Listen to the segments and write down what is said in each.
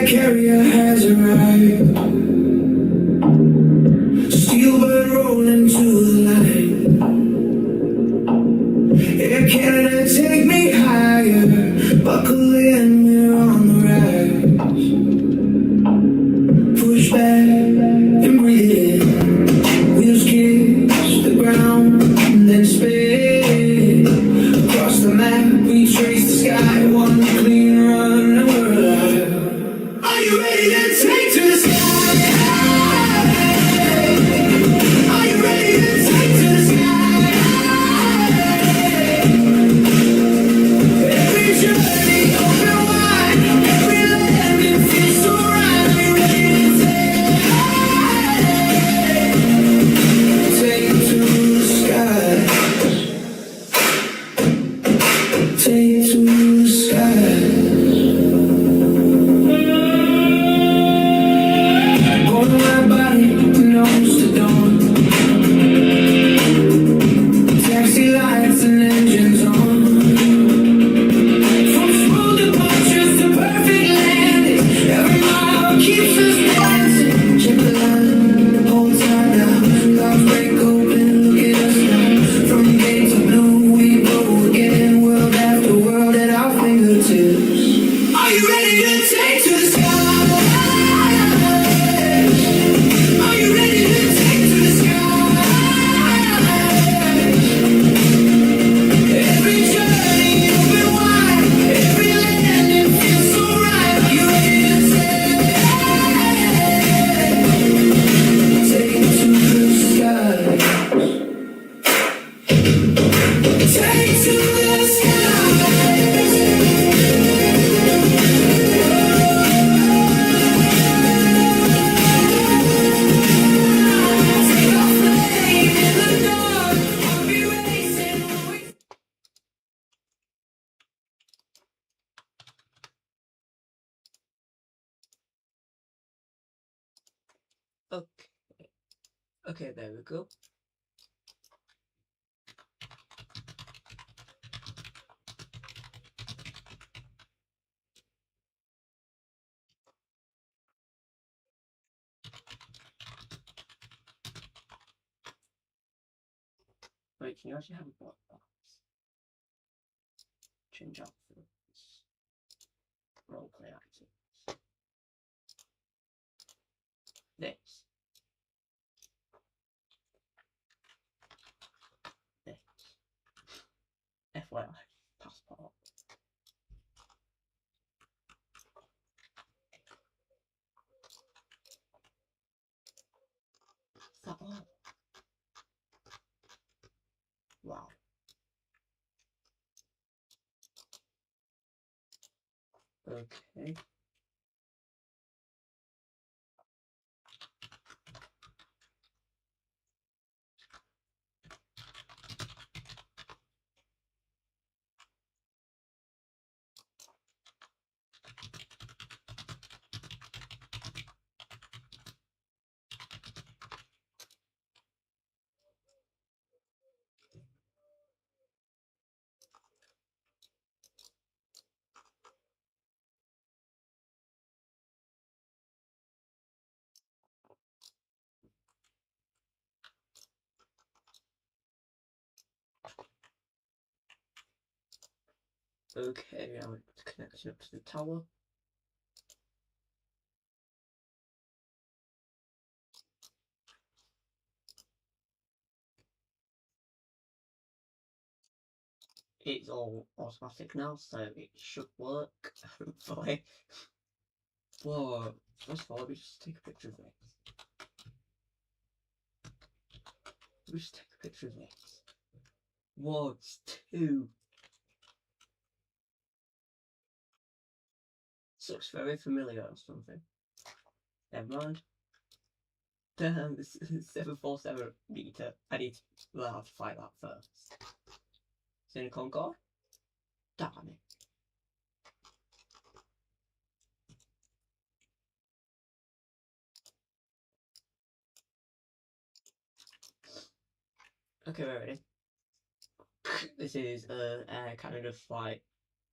carrier has arrived. Steelbird rolling to the line. Air Canada, take me higher. Buckle in, we're on the rise. Push back and breathe in. Wheels kiss the ground and then spin. Across the map, we trace the sky. One clean run and we're alive. Are you ready to take to the sky? Are you ready to take to the sky? Every journey open wide, every landing feels so right. Are you ready to take to the sky? Take to the sky. Hold my body, nose to dawn. Taxi lights and engines on. From smooth departures to perfect landings, every mile keeps us dancing. Check the line, hold tight now. Clouds break open, look at us now. From gate to blue, we go again. World after world at our fingertips. Are you ready to take to the sky? Are you ready to take to the sky? Every journey open wide, every landing feels so right. Are you ready to take to the sky? Take to the sky. Take off flame in the dark. I'll be racing with. Okay, okay, there we go. Wait, can you actually have a black box? Change outfits. Roleplay items. This. This. FYI. Passport. Is that all? Wow. Okay. Okay, now it's connected up to the tower. It's all automatic now, so it should work, hopefully. Whoa, first of all, let me just take a picture of this. Let me just take a picture of this. Whoa, it's 2. This looks very familiar or something. Never mind. Damn, this is 747 meter. I need to learn how to fight that first. Is it in a Concorde? Damn it. Okay, we're ready. This is Air Canada flight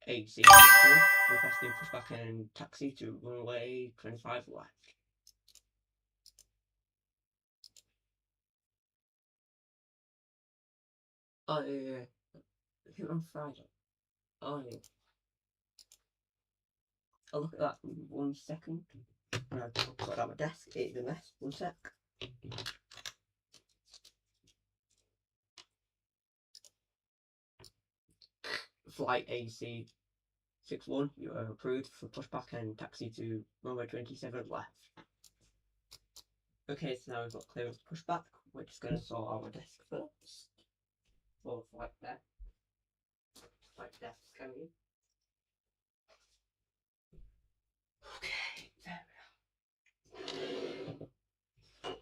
AC861 requesting pushback back and taxi to runway 25 left. Oh yeah, I think on Friday. Oh yeah. I'll look at that in 1 second. I'll put it on my desk, it's a mess, 1 sec. Flight AC861, you are approved for pushback and taxi to runway 27 left. Okay, so now we've got clearance to pushback. We're just going to sort out our desk first. For flight deck. Flight desk coming. Okay, there we are.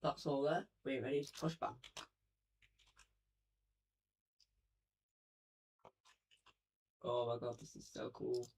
That's all there. We're ready to push back. Oh my god, this is so cool.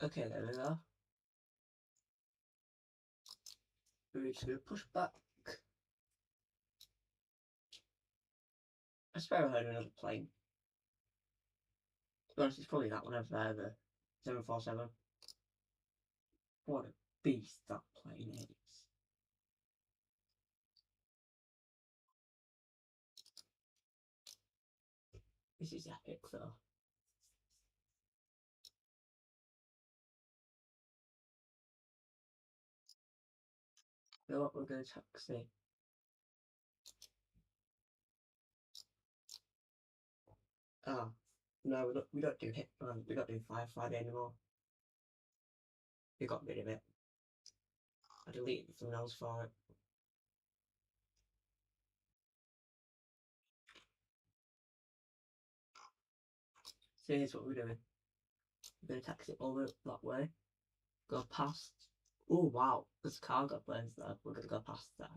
Okay, there we are. We're just going to push back. I swear I heard another plane. To be honest, it's probably that one over there, the 747. What a beast that plane is. This is epic though. You know what, we're going to taxi. Ah, no, we don't do hit. We don't do firefighting anymore. We got rid of it. I deleted the thumbnails for it. So here's what we're doing. We're going to taxi over that way. Go past. Oh wow, there's cargo planes there. We're going to go past there.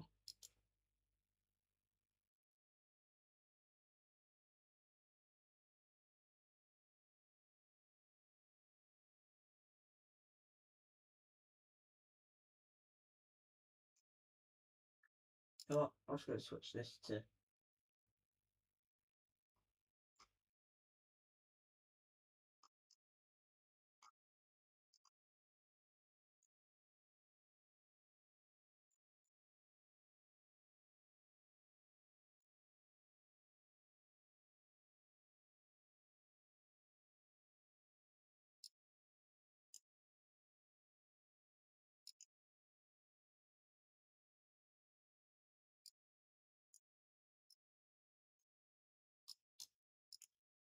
You know what? I'm just going to switch this to.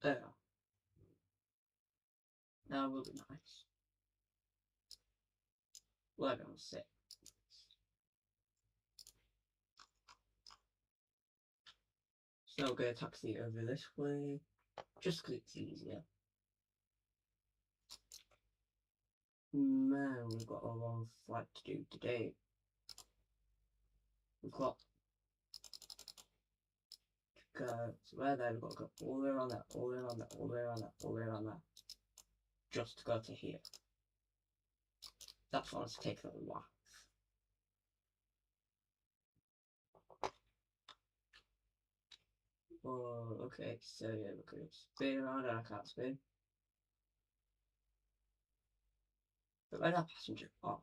There. Now will be nice. We're going to sit. So we're going to taxi over this way. Just because it's easier. Man, we've got a long flight to do today. We've got to go, so we're there, we've got to go all the way around that, all the way around that, all the way around that, all the way around that, just to go to here. That's what's taking a while. Oh, okay, so yeah, we're going to spin around and I can't spin. But where's our passenger? Oh,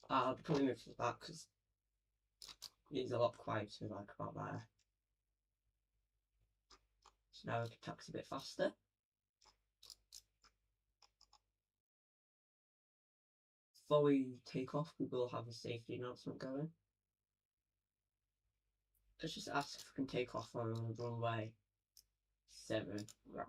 I'll probably move to the back because it's a lot quieter like about there. So now we can taxi a bit faster. before we take off, we will have a safety announcement going. Let's just ask if we can take off on runway 7 right.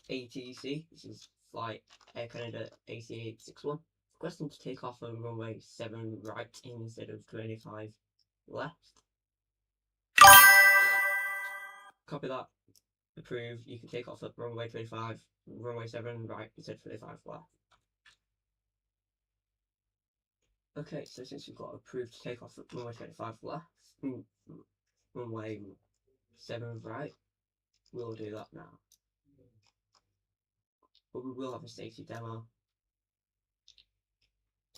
ATC, this is flight Air Canada AC861, requesting to take off on runway 7 right instead of 25 left. Copy that. Approved. You can take off at runway 25, runway 7 right instead of 25 left. Okay, so since we've got approved to take off at runway 25 left, runway 7 right, we'll do that now. But we will have a safety demo.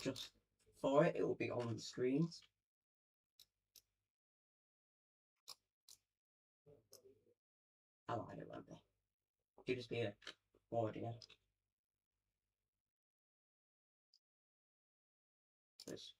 Just for it, it will be on the screens. I lied, it won't be. It'll just be a audio. This.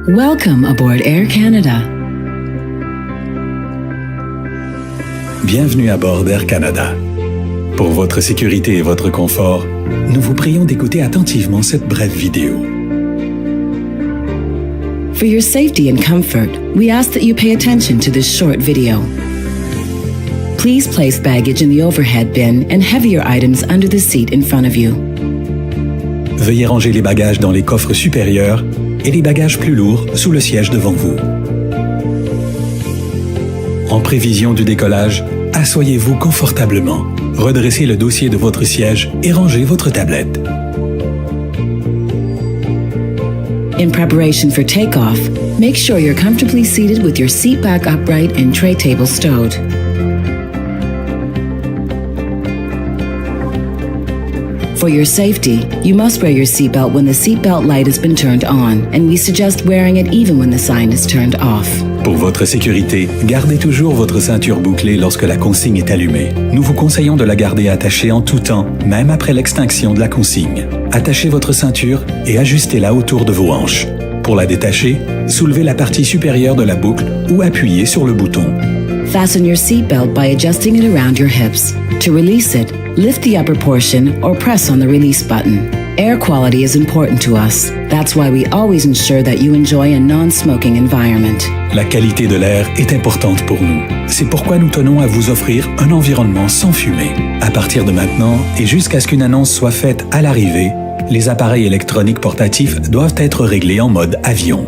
Welcome aboard Air Canada. Bienvenue à bord d'Air Canada. Pour votre sécurité et votre confort, nous vous prions d'écouter attentivement cette brève vidéo. For your safety and comfort, we ask that you pay attention to this short video. Please place baggage in the overhead bin and heavier items under the seat in front of you. Veuillez ranger les bagages dans les coffres supérieurs et les bagages plus lourds sous le siège devant vous. En prévision du décollage, asseyez-vous confortablement, redressez le dossier de votre siège et rangez votre tablette. In preparation for takeoff, make sure you're comfortably seated with your seat back upright and tray table stowed. For your safety, you must wear your seatbelt when the seatbelt light has been turned on, and we suggest wearing it even when the sign is turned off. Pour votre sécurité, gardez toujours votre ceinture bouclée lorsque la consigne est allumée. Nous vous conseillons de la garder attachée en tout temps, même après l'extinction de la consigne. Attachez votre ceinture et ajustez-la autour de vos hanches. Pour la détacher, soulevez la partie supérieure de la boucle ou appuyez sur le bouton. Fasten your seatbelt by adjusting it around your hips. To release it, lift the upper portion or press on the release button. Air quality is important to us. That's why we always ensure that you enjoy a non-smoking environment. La qualité de l'air est importante pour nous. C'est pourquoi nous tenons à vous offrir un environnement sans fumée. À partir de maintenant et jusqu'à ce qu'une annonce soit faite à l'arrivée, les appareils électroniques portatifs doivent être réglés en mode avion.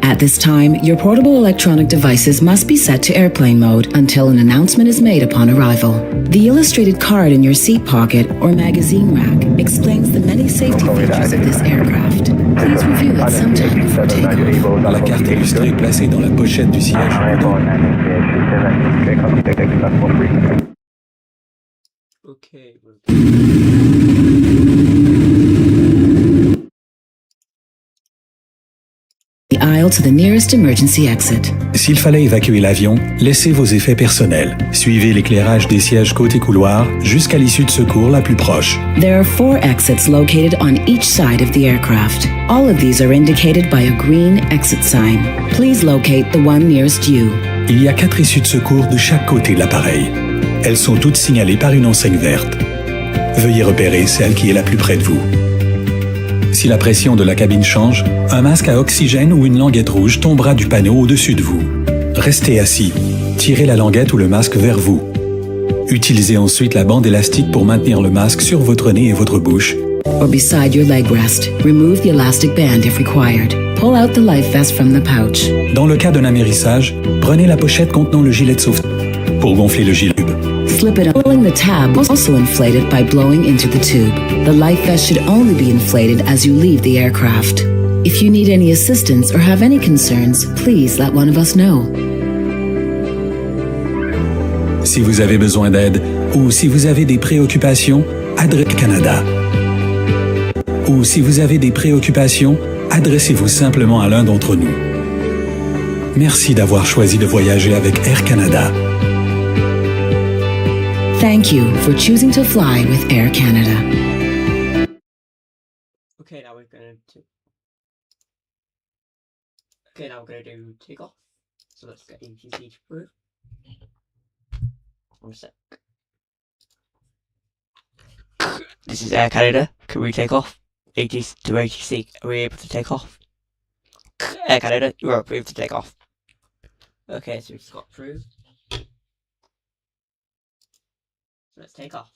At this time, your portable electronic devices must be set to airplane mode until an announcement is made upon arrival. The illustrated card in your seat pocket or magazine rack explains the many safety features of this aircraft. Please review it sometime before takeoff. La carte illustrée placée dans la pochette du siège. Okay. The aisle to the nearest emergency exit. S'il fallait évacuer l'avion, laissez vos effets personnels. Suivez l'éclairage des sièges côté couloir jusqu'à l'issue de secours la plus proche. There are 4 exits located on each side of the aircraft. All of these are indicated by a green exit sign. Please locate the one nearest you. Il y a 4 issues de secours de chaque côté de l'appareil. Elles sont toutes signalées par une enseigne verte. Veuillez repérer celle qui est la plus près de vous. Si la pression de la cabine change, un masque à oxygène ou une languette rouge tombera du panneau au-dessus de vous. Restez assis. Tirez la languette ou le masque vers vous. Utilisez ensuite la bande élastique pour maintenir le masque sur votre nez et votre bouche. Or beside your leg rest. Remove the elastic band if required. Pull out the life vest from the pouch. Dans le cas d'un amérissage, prenez la pochette contenant le gilet de sauvetage pour gonfler le gilet. Slip it up. Pulling the tab was also inflated by blowing into the tube. The life vest should only be inflated as you leave the aircraft. If you need any assistance or have any concerns, please let one of us know. Si vous avez besoin d'aide, Ou si vous avez des préoccupations, adressez Canada. Ou si vous avez des préoccupations, adressez-vous simplement à l'un d'entre nous. Merci d'avoir choisi de voyager avec Air Canada. Thank you for choosing to fly with Air Canada. Okay, now we're gonna do. Okay, now we're gonna do takeoff. So let's get ATC to prove. 1 sec. This is Air Canada. Can we take off? ATC to ATC. Are we able to take off? Air Canada, you are approved to take off. Okay, so we just got approved. So let's take off.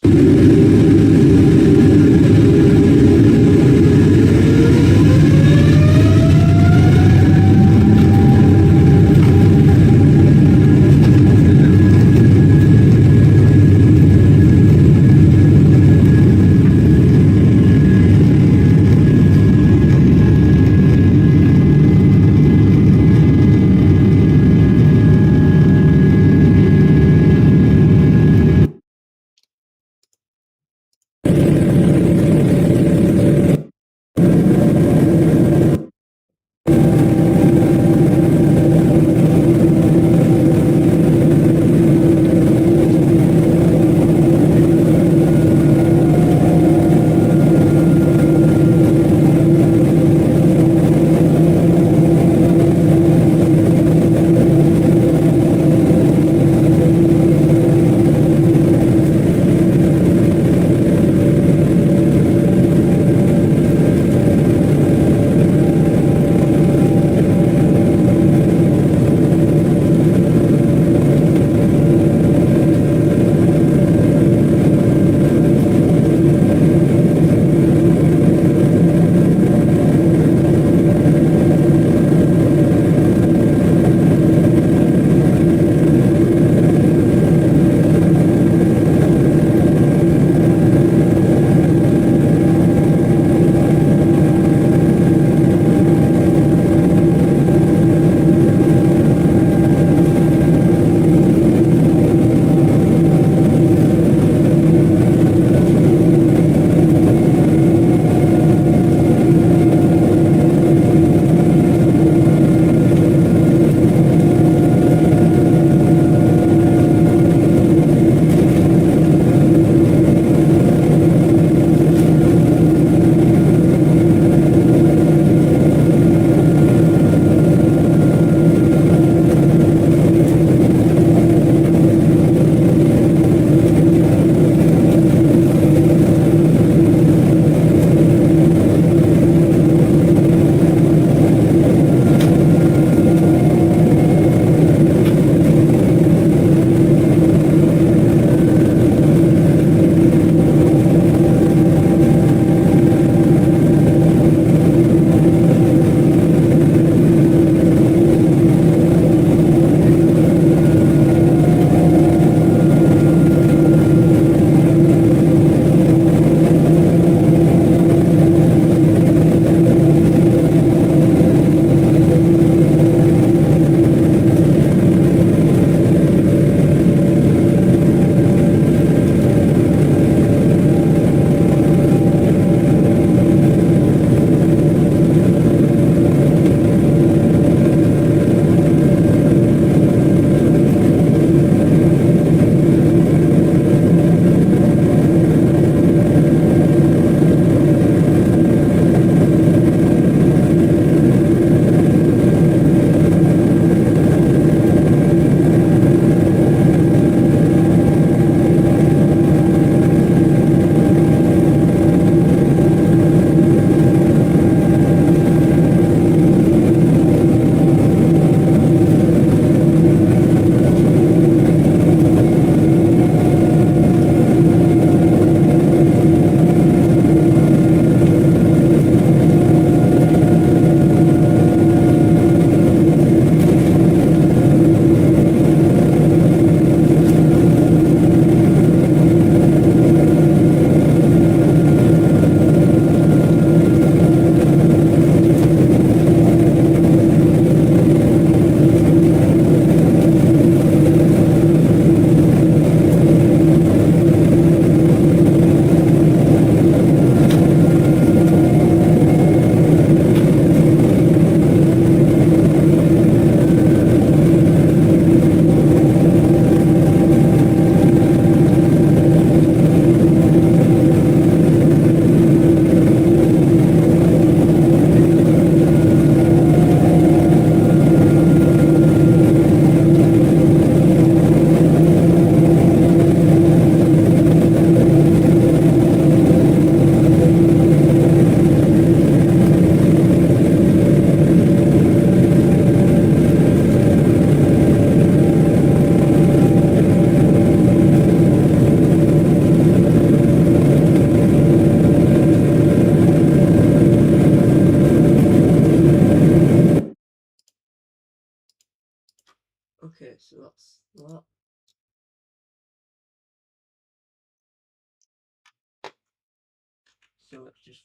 So let's just.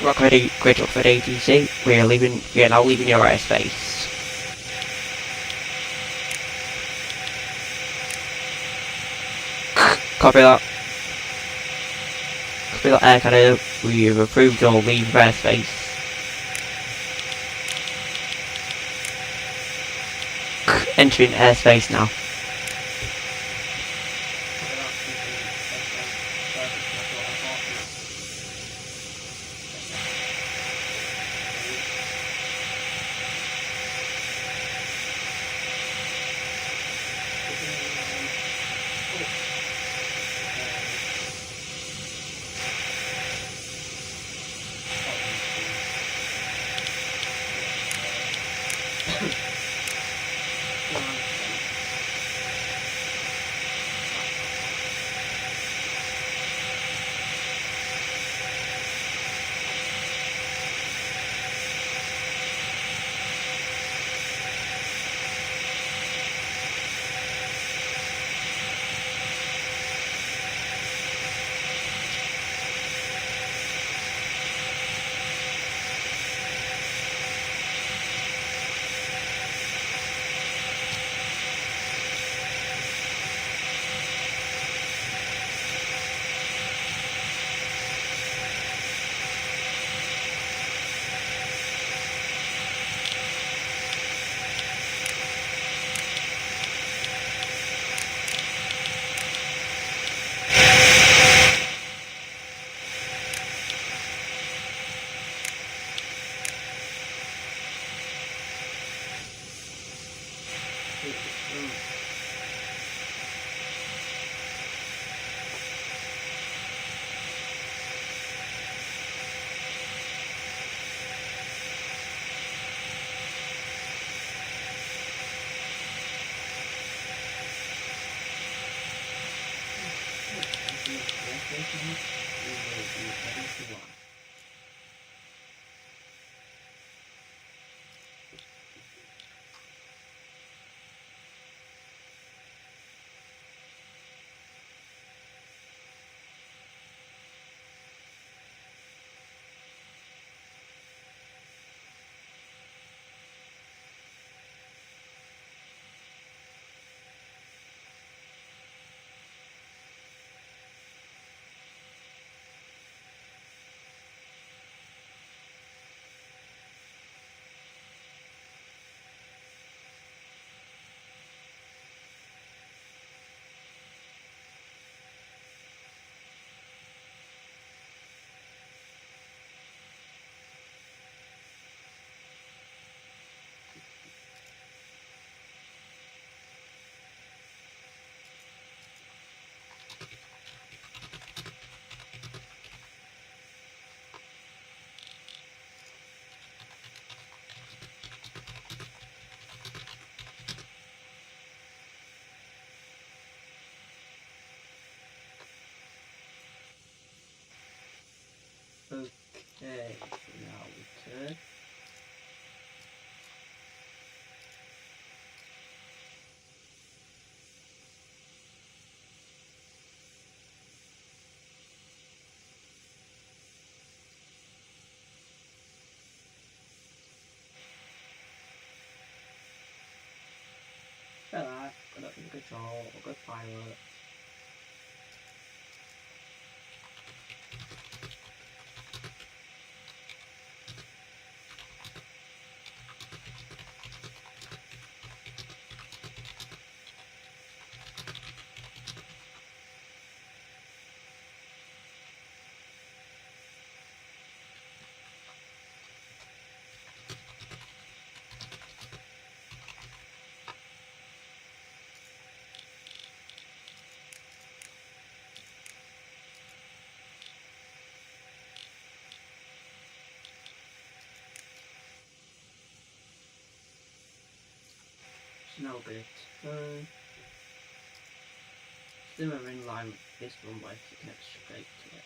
Rock ready, grid up for ATC. We are now leaving your airspace. Copy that. Copy that, Air Canada. We have approved your leave of airspace. Entering airspace now. will be heading to Y. Okay, so now we turn. Relax, got up in control, good pilot. So now we're going to turn. Then we're in line with this runway to connect straight to it.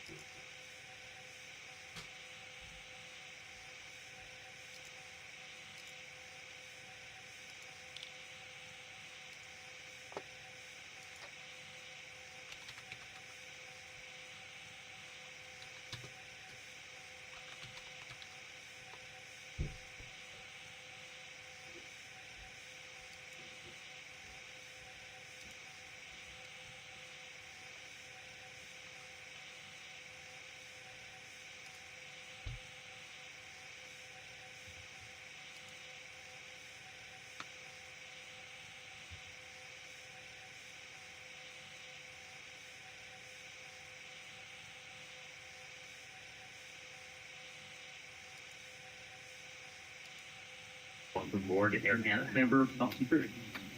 Welcome aboard Air Canada member officer.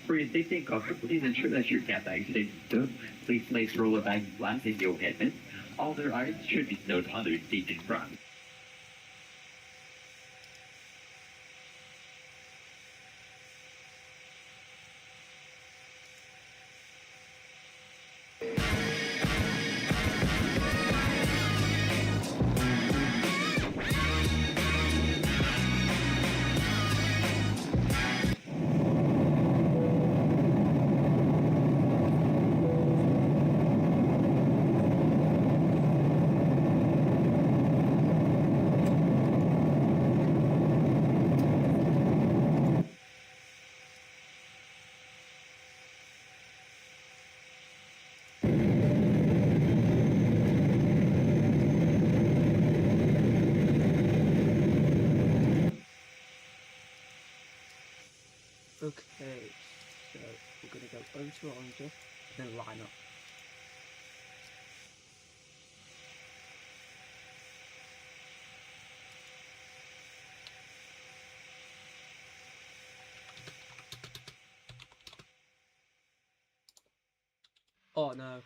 For your safety and comfort, please ensure that your cat bag stays stowed. Please place roller bag flat in your headband. All their items should be stowed under the seat in front. Okay, so we're going to go over to Orange, then line up. Oh no.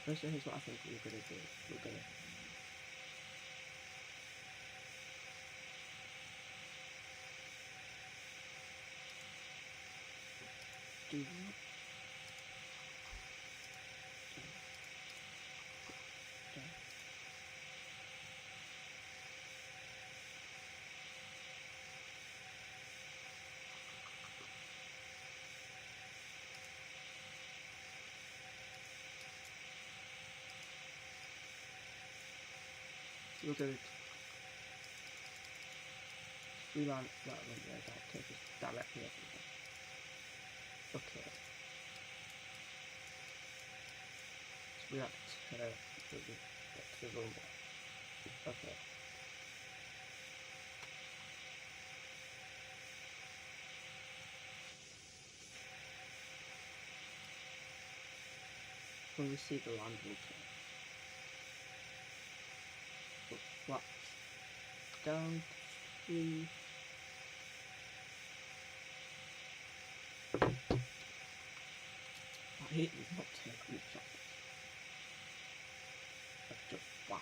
So here's what I think we're gonna do. We're gonna do we're going to reline that runway that take us directly everywhere. Okay. So we have to get to the runway. Okay. When we see the land, we'll turn. Put flaps down, 3. I hate not take good shots. That's just wow.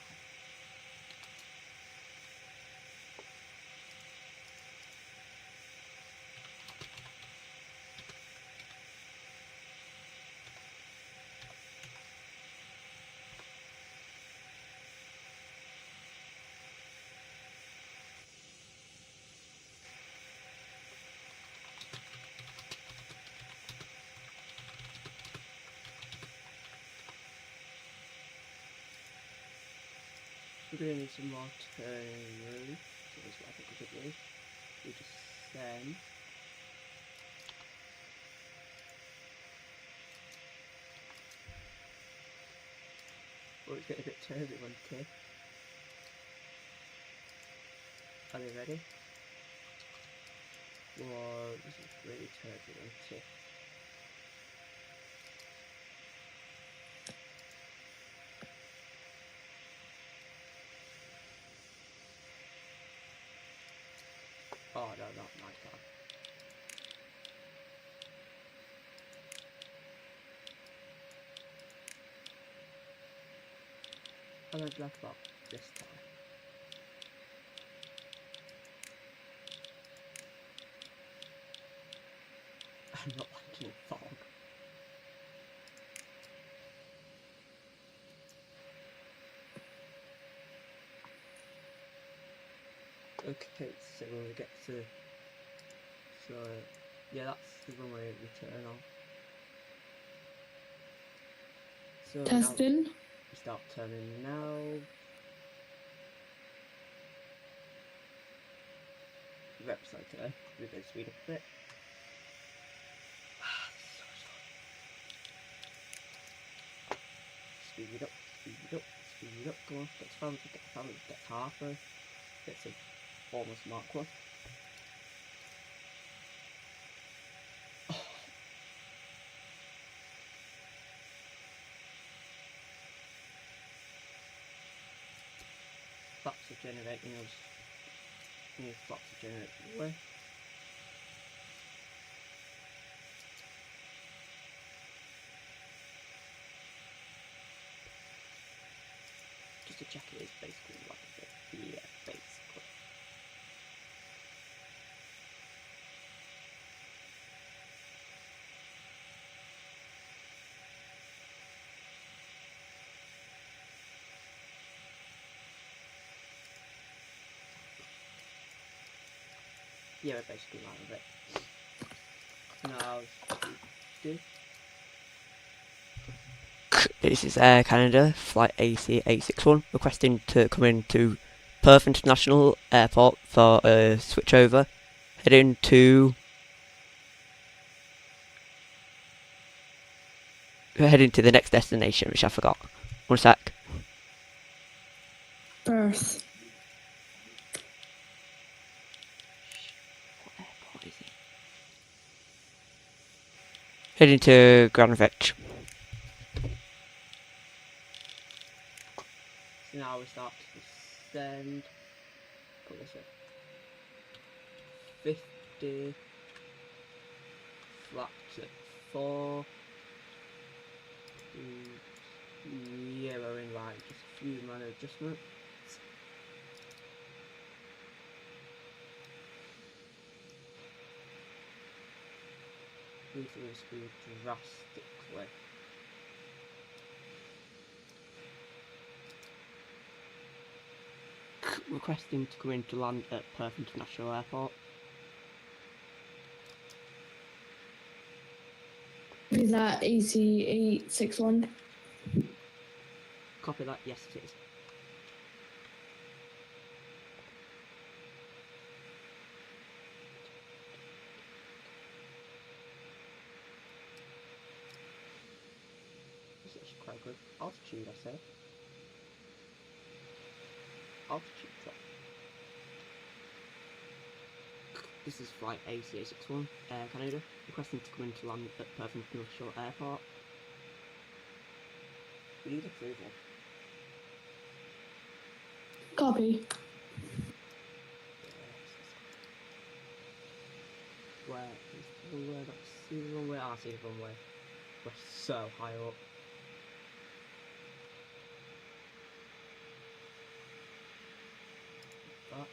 We're going to need some more turning room, so that's what I think we could do. We just send. Oh, it's getting a bit turbulent here. Are they ready? Whoa, this is really turbulent here. Oh no, not my car. I'm gonna black about this time. I'm not liking fog. Okay, so when we get to, so yeah, that's the runway we turn on. So now Testing. we start turning now. Reps like today, we're going to speed up a bit. Speed it up, speed it up, speed it up, come on, get to family, get to family, get to halfway, get to almost Mark 1. Flaps are generating us, new flaps are generating away. Just to check it is basically like a bit, yeah, basically. Yeah, we're basically out of it. Now, do. This is Air Canada, flight AC861, requesting to come into Perth International Airport for a switchover, heading to the next destination, which I forgot. 1 sec. Perth. What airport is it? Heading to Greenwich. So now we start to descend. Put this at 50. Flaps at 4. Yeah, we're in like just a few minor adjustments. Reducing the speed drastically. Requesting to come in to land at Perth International Airport. Is that AC861? Copy that, yes it is. This is quite good. Altitude, I say. Altitude drop. This is flight AC861, Air Canada, requesting to come in to land at Perth International Airport. We need approval. Copy. Where is the runway? That's the runway. I see the runway. We're so high up. That.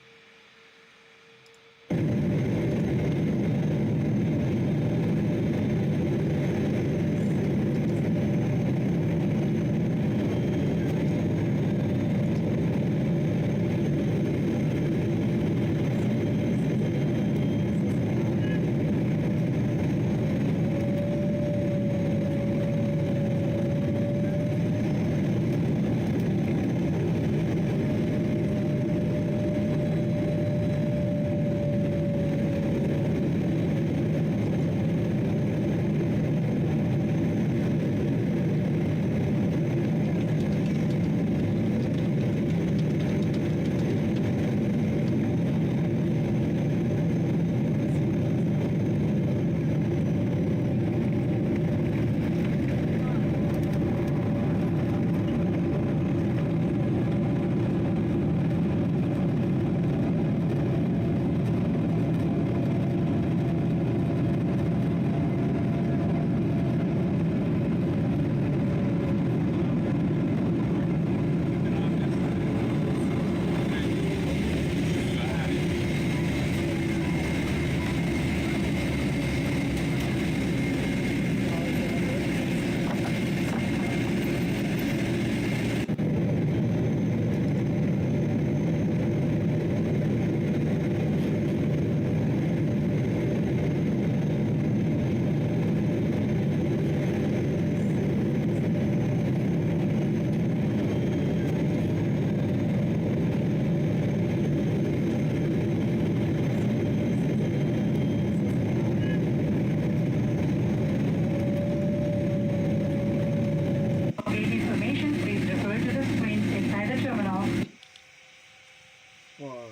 Whoa.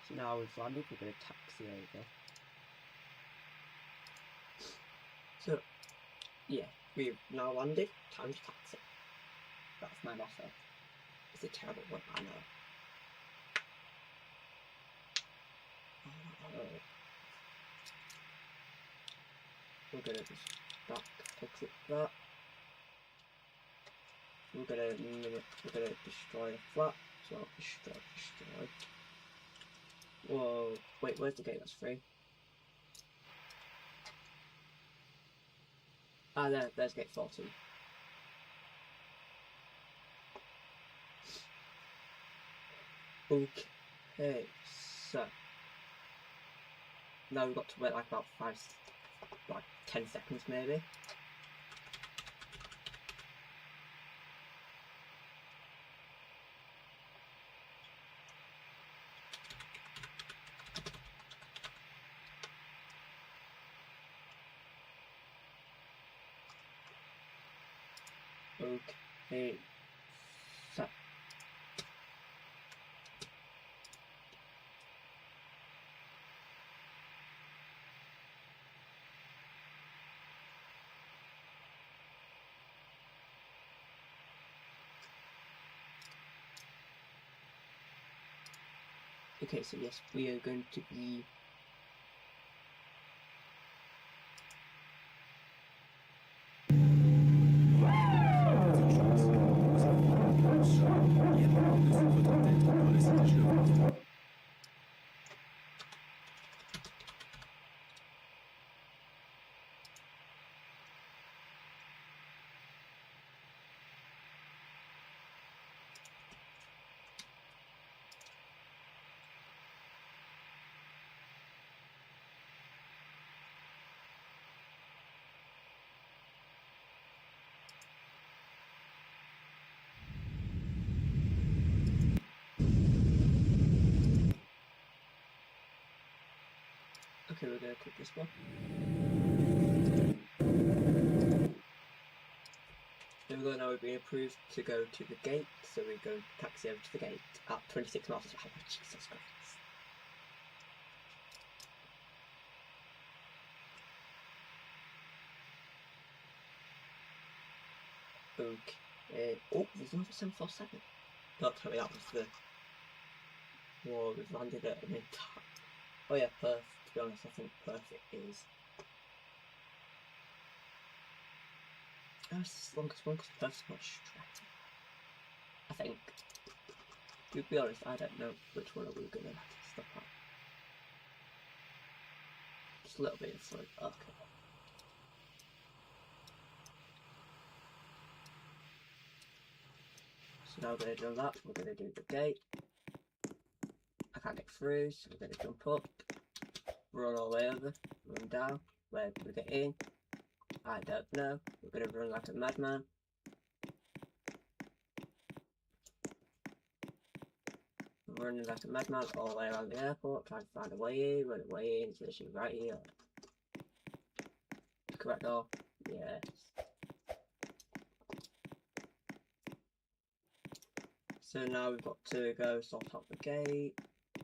So now we've landed, we're going to taxi over. So, yeah, we've now landed, time to taxi. That's my motto. It's a terrible one, I know. We're going to just back exit that. We're gonna destroy the flat. So destroy. Whoa, wait, where's the gate? That's free. Ah, there's gate 14. Okay, so now we've got to wait like about 10 seconds maybe. Okay, so okay, so yes, we are going to be Okay, we're going to click this one. There we go, now we've been approved to go to the gate, so we go taxi over to the gate at 26 miles per hour. Jesus Christ. Okay. Oh, there's another 747. Don't tell me that was the... Whoa, we've landed at an entire... Oh yeah, Perth. To be honest, I think Perth is... Oh, it's the longest one because Perth's much straighter. I think. To be honest, I don't know which one are we going to stop at. Just a little bit in front. Okay. So now we're going to do that. We're going to do the gate. I can't get through, so we're going to jump up, run all the way over, run down. Where do we get in? I don't know. We're going to run like a madman. We're running like a madman all the way around the airport, trying to find a way in. Run a way in, it's literally right here. Correct door? Yes. So now we've got to go sort out the gate,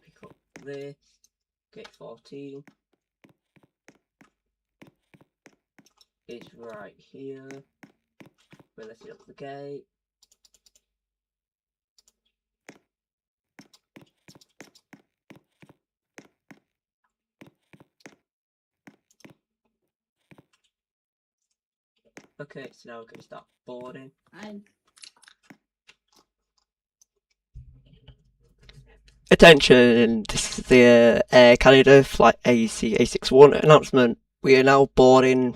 pick up this, gate 14 is right here. We're lifting up the gate. Okay, so now we're going to start boarding. Attention, this is the Air Canada flight AC861 announcement. We are now boarding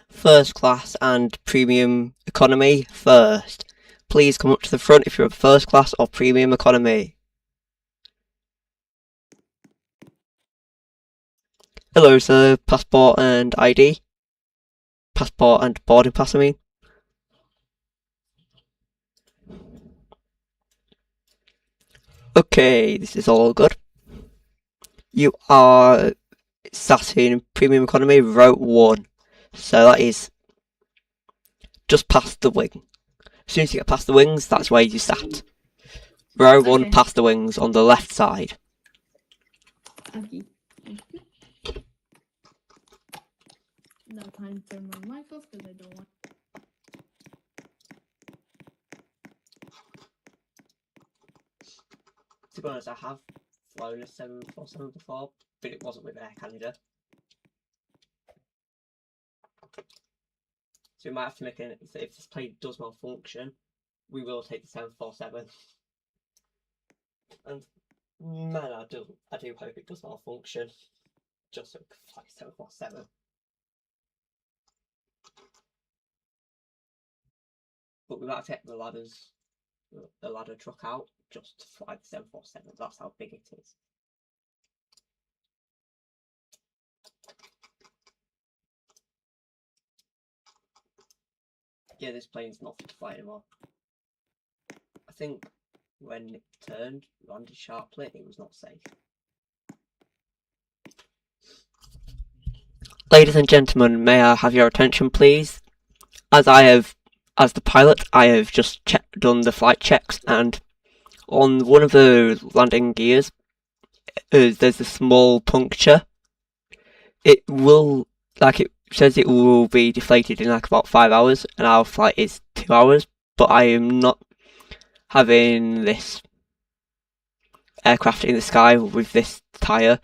first class and premium economy first. Please come up to the front if you're first class or premium economy. Hello sir, passport and ID. Passport and boarding pass, I mean. Okay, this is all good. You are sat in premium economy row 1. So that is just past the wing. As soon as you get past the wings, that's where you sat. Row 1 Okay. past the wings on the left side. Okay. No time to turn my mic off because I don't want. To be honest, I have flown a 747 before, but it wasn't with Air Canada. So we might have to make an, if this plane does malfunction, we will take the 747. And man, I do hope it does malfunction, just so we can fly 747. But we might have to get the ladder truck out just to fly the 747. That's how big it is. Yeah, this plane's not fit to fly anymore. I think when it turned, landed sharply, it was not safe. Ladies and gentlemen, may I have your attention please? As the pilot, I have just done the flight checks, and on one of the landing gears, there's a small puncture. It will, like it says, it will be deflated in like about 5 hours, and our flight is 2 hours, but I am not having this aircraft in the sky with this tyre.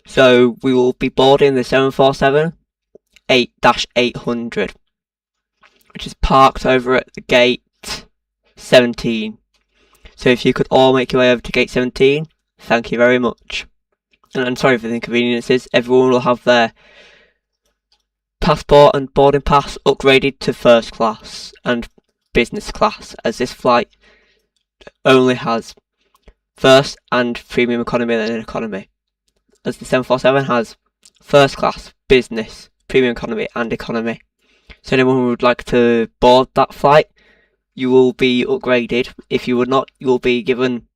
So we will be boarding the 747-800, which is parked over at the gate 17. So if you could all make your way over to gate 17, thank you very much. And I'm sorry for the inconveniences. Everyone will have their passport and boarding pass upgraded to first class and business class, as this flight only has first and premium economy and economy, as the 747 has first class, business, premium economy and economy. So anyone who would like to board that flight, you will be upgraded. If you would not, you will be given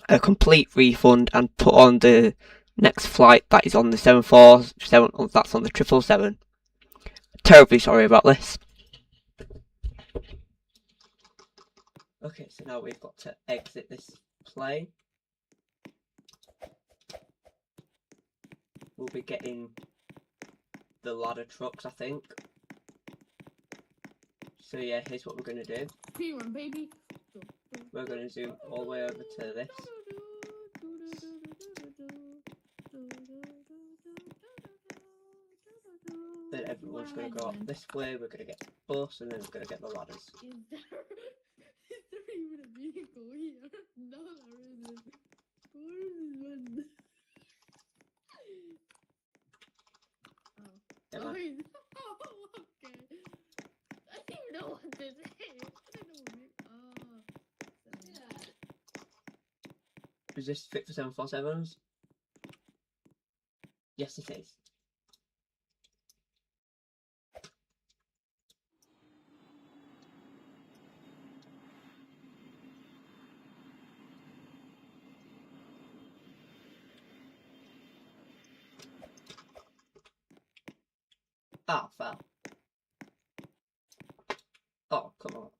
a complete refund and put on the next flight that is on the 747, that's on the 777. Terribly sorry about this. Okay, so now we've got to exit this plane. We'll be getting the ladder trucks, I think. So yeah, here's what we're going to do. P1, baby. We're going to zoom all the way over to this. Then everyone's going to go up this way, we're going to get the bus, and then we're going to get the ladders. Is there even a vehicle here? No, there isn't. Where is one? Yeah, Oh, man. okay. I didn't even know what this is. I don't know what it Is this fit for 747s? Yes, it is. Ah, fell. Oh, come on.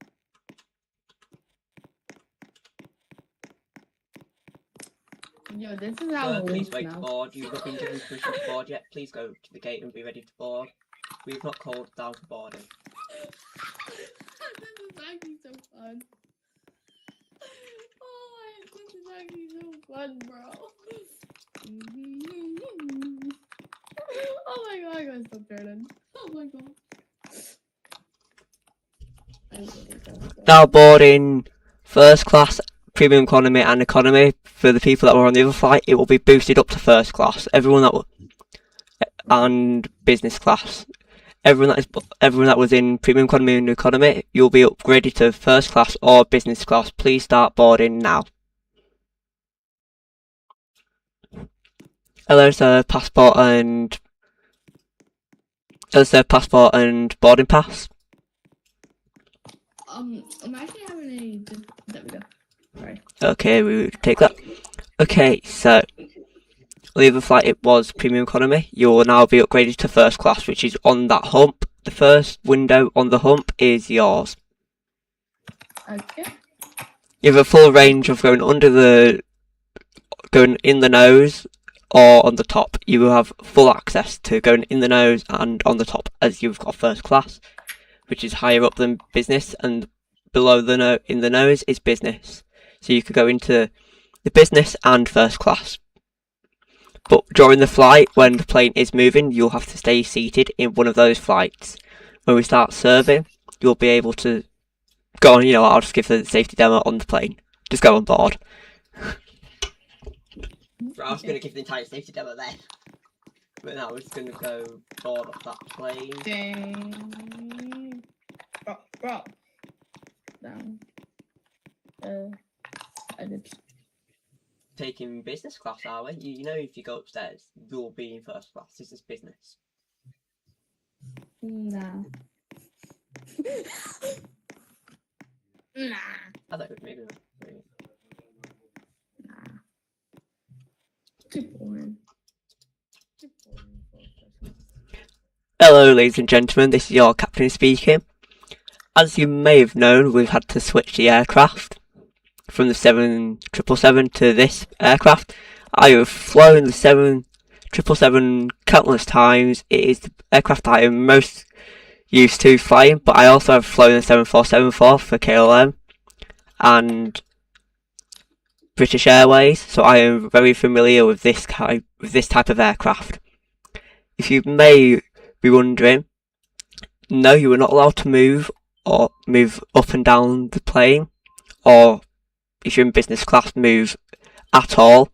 Yo, this is how Sir, it please works wait to now. board. You've not been given permission to board yet. Please go to the gate and be ready to board. We've not called down for boarding. This is actually so fun. Oh, this is actually so fun, bro. Oh my god, I gotta stop turning. Oh my god. Now boarding first class, premium economy and economy. For the people that were on the other flight, it will be boosted up to first class. And business class. Everyone that was in premium economy and economy, you'll be upgraded to first class or business class. Please start boarding now. Hello, sir. Passport and boarding pass. I'm actually having a. There we go. Sorry. Okay, we will take that. Okay, so on the other flight it was premium economy. You will now be upgraded to first class, which is on that hump. The first window on the hump is yours. Okay. You have a full range of going in the nose or on the top. You will have full access to going in the nose and on the top, as you've got first class, which is higher up than business, and below in the nose is business. So you could go into the business and first class. But during the flight, when the plane is moving, you'll have to stay seated in one of those flights. When we start serving, you'll be able to go on, I'll just give the safety demo on the plane. Just go on board. I was going to give the entire safety demo there. But now we're just going to go board off that plane. Dang. Bro. Down. I did. Taking business class, are we? You know, if you go upstairs, you'll be in first class. This is business. Nah. Nah. I thought maybe not. Maybe. Nah. Too boring. Too boring for a Hello, ladies and gentlemen, this is your captain speaking. As you may have known, we've had to switch the aircraft from the 777 to this aircraft. I have flown the 777 countless times. It is the aircraft I am most used to flying, but I also have flown the 747 for KLM and British Airways, so I am very familiar with this type of aircraft. If you may be wondering, no, you are not allowed to move up and down the plane, or if you're in business class, move at all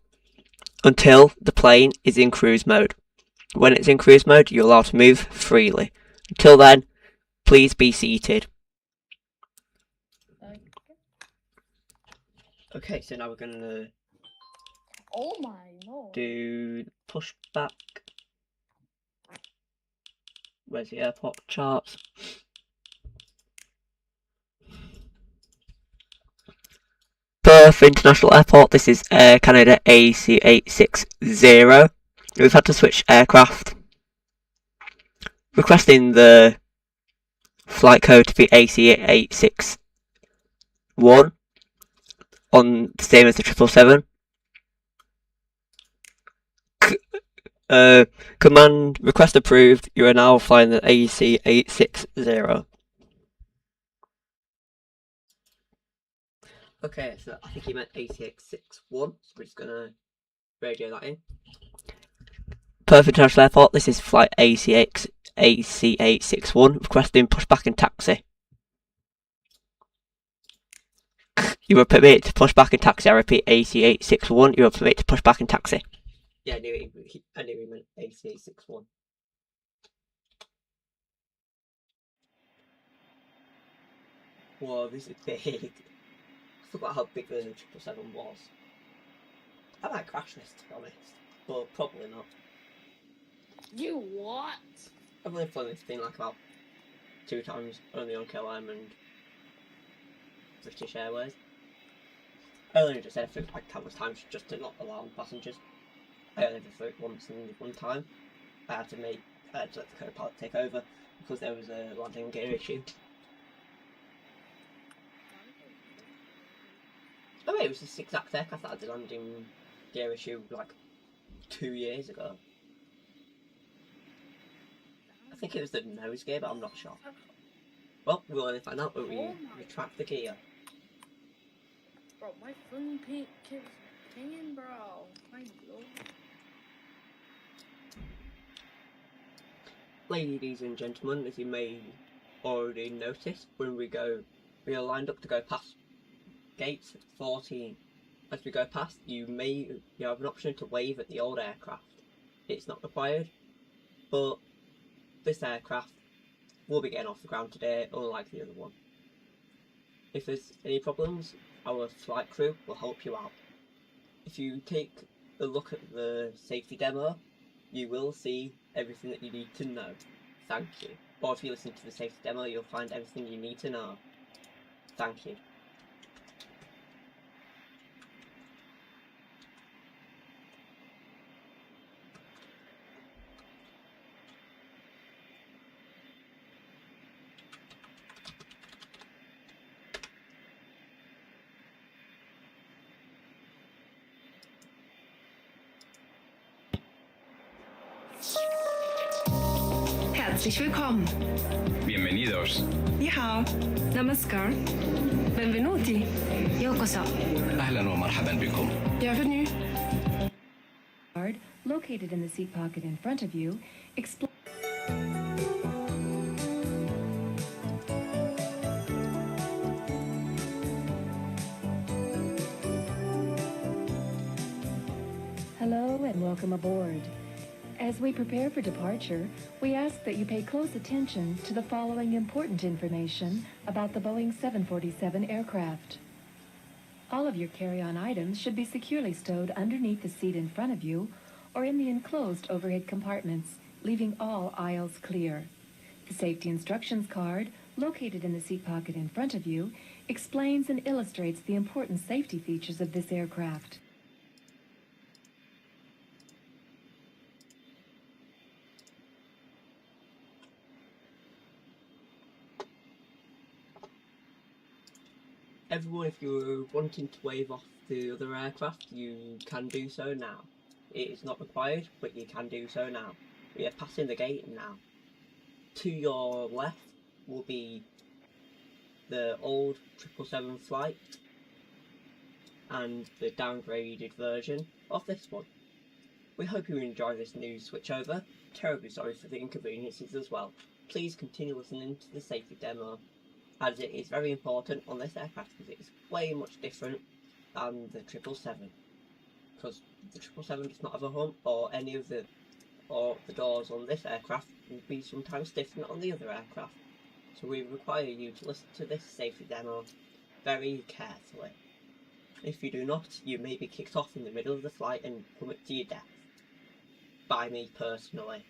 until the plane is in cruise mode. When it's in cruise mode, you're allowed to move freely. Until then, please be seated. Okay, so now we're going to Oh my lord. do push back. Where's the airport charts? Perth International Airport, this is Air Canada AC860. We've had to switch aircraft, requesting the flight code to be AC861 on the same as the 777. Command request approved. You are now flying the AC860. Okay, so I think he meant AC861, so we're just gonna radio that in. Perth International Airport, this is flight AC861, requesting pushback and taxi. You are permitted to push back and taxi. I repeat, AC861, you are permitted to push back and taxi. Yeah, I knew he meant AC861. Whoa, this is big. I forgot how big the 777 was. I might crash this, to be honest, but probably not. You what? I've only flown this thing like about 2 times, only on KLM and British Airways. I only just said it like countless times just to not alarm passengers. I only ever flew it once, and one time I had to let the co-pilot take over because there was a landing gear issue. Oh wait, it was this exact aircraft that had the landing gear issue like 2 years ago. I think it was the nose gear, but I'm not sure. Well, we'll only find out when we retract the gear. Bro, my phone keeps pinging, bro. My lord. Ladies and gentlemen, as you may already notice, when we are lined up to go past gate 14. As we go past, you have an option to wave at the old aircraft. It's not required, but this aircraft will be getting off the ground today, unlike the other one. If there's any problems, our flight crew will help you out. If you take a look at the safety demo, you will see everything that you need to know. Thank you. Or if you listen to the safety demo, you'll find everything you need to know. Thank you. Herzlich willkommen. Bienvenidos. Ni hao. Namaskar. Benvenuti. Yokoso. أهلا ومرحبا بكم. Bienvenue. Card located in the seat pocket in front of you. Hello and welcome aboard. As we prepare for departure, we ask that you pay close attention to the following important information about the Boeing 747 aircraft. All of your carry-on items should be securely stowed underneath the seat in front of you or in the enclosed overhead compartments, leaving all aisles clear. The safety instructions card, located in the seat pocket in front of you, explains and illustrates the important safety features of this aircraft. Everyone, if you're wanting to wave off the other aircraft, you can do so now. It is not required, but you can do so now. We are passing the gate now. To your left will be the old 777 flight and the downgraded version of this one. We hope you enjoy this new switchover. Terribly sorry for the inconveniences as well. Please continue listening to the safety demo, as it is very important on this aircraft because it is way much different than the 777. Because the 777 does not have a hump, or the doors on this aircraft will be sometimes different on the other aircraft. So we require you to listen to this safety demo very carefully. If you do not, you may be kicked off in the middle of the flight and plummet to your death. By me personally.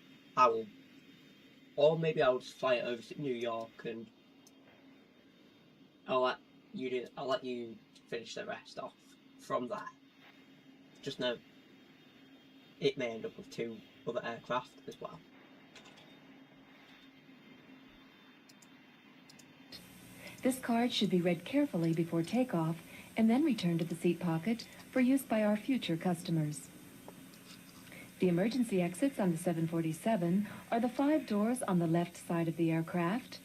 Or maybe I'll just fly it over to New York and I'll let you finish the rest off. from there. Just know it may end up with 2 other aircraft as well. This card should be read carefully before takeoff and then returned to the seat pocket for use by our future customers. The emergency exits on the 747 are the 5 doors on the left side of the aircraft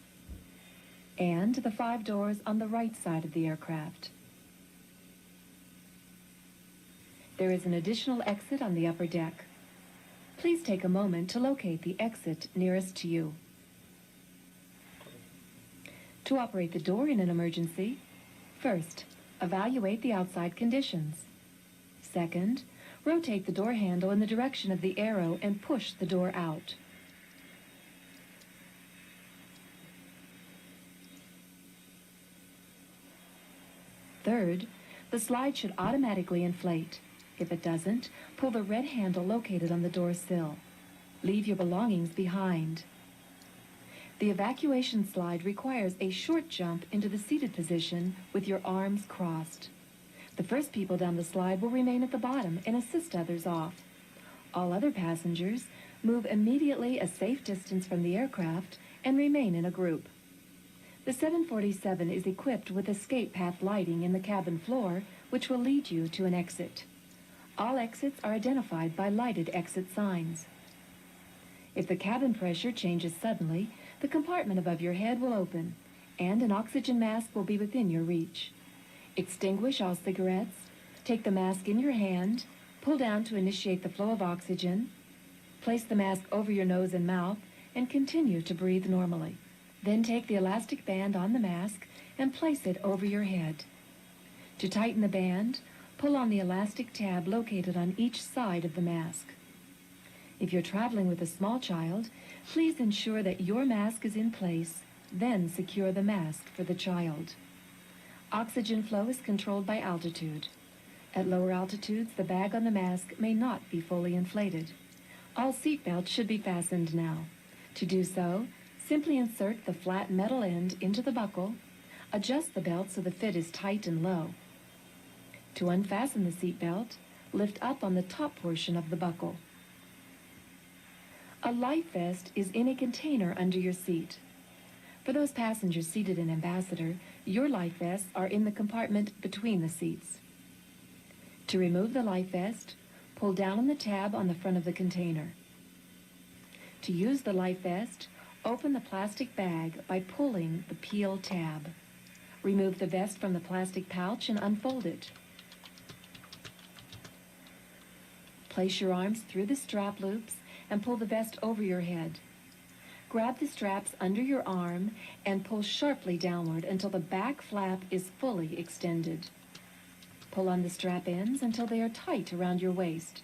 and the 5 doors on the right side of the aircraft. There is an additional exit on the upper deck. Please take a moment to locate the exit nearest to you. To operate the door in an emergency, first, evaluate the outside conditions. Second, rotate the door handle in the direction of the arrow and push the door out. Third, the slide should automatically inflate. If it doesn't, pull the red handle located on the door sill. Leave your belongings behind. The evacuation slide requires a short jump into the seated position with your arms crossed. The first people down the slide will remain at the bottom and assist others off. All other passengers move immediately a safe distance from the aircraft and remain in a group. The 747 is equipped with escape path lighting in the cabin floor, which will lead you to an exit. All exits are identified by lighted exit signs. If the cabin pressure changes suddenly, the compartment above your head will open, and an oxygen mask will be within your reach. Extinguish all cigarettes, take the mask in your hand, pull down to initiate the flow of oxygen, place the mask over your nose and mouth, and continue to breathe normally. Then take the elastic band on the mask and place it over your head. To tighten the band, pull on the elastic tab located on each side of the mask. If you're traveling with a small child, please ensure that your mask is in place, then secure the mask for the child. Oxygen flow is controlled by altitude. At lower altitudes, the bag on the mask may not be fully inflated. All seat belts should be fastened now. To do so, simply insert the flat metal end into the buckle, adjust the belt so the fit is tight and low. To unfasten the seat belt, lift up on the top portion of the buckle. A life vest is in a container under your seat. For those passengers seated in Ambassador, your life vests are in the compartment between the seats. To remove the life vest, pull down on the tab on the front of the container. To use the life vest, open the plastic bag by pulling the peel tab. Remove the vest from the plastic pouch and unfold it. Place your arms through the strap loops and pull the vest over your head. Grab the straps under your arm and pull sharply downward until the back flap is fully extended. Pull on the strap ends until they are tight around your waist.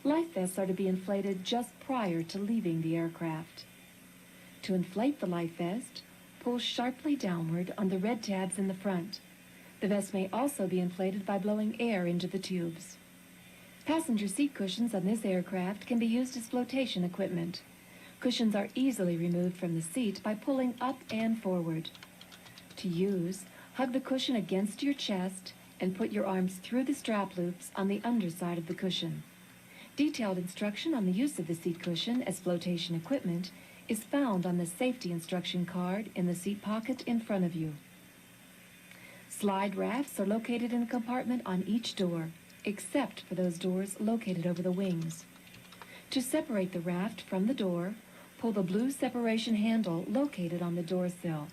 Life vests are to be inflated just prior to leaving the aircraft. To inflate the life vest, pull sharply downward on the red tabs in the front. The vest may also be inflated by blowing air into the tubes. Passenger seat cushions on this aircraft can be used as flotation equipment. Cushions are easily removed from the seat by pulling up and forward. To use, hug the cushion against your chest and put your arms through the strap loops on the underside of the cushion. Detailed instruction on the use of the seat cushion as flotation equipment is found on the safety instruction card in the seat pocket in front of you. Slide rafts are located in a compartment on each door, except for those doors located over the wings. To separate the raft from the door, pull the blue separation handle located on the door sill.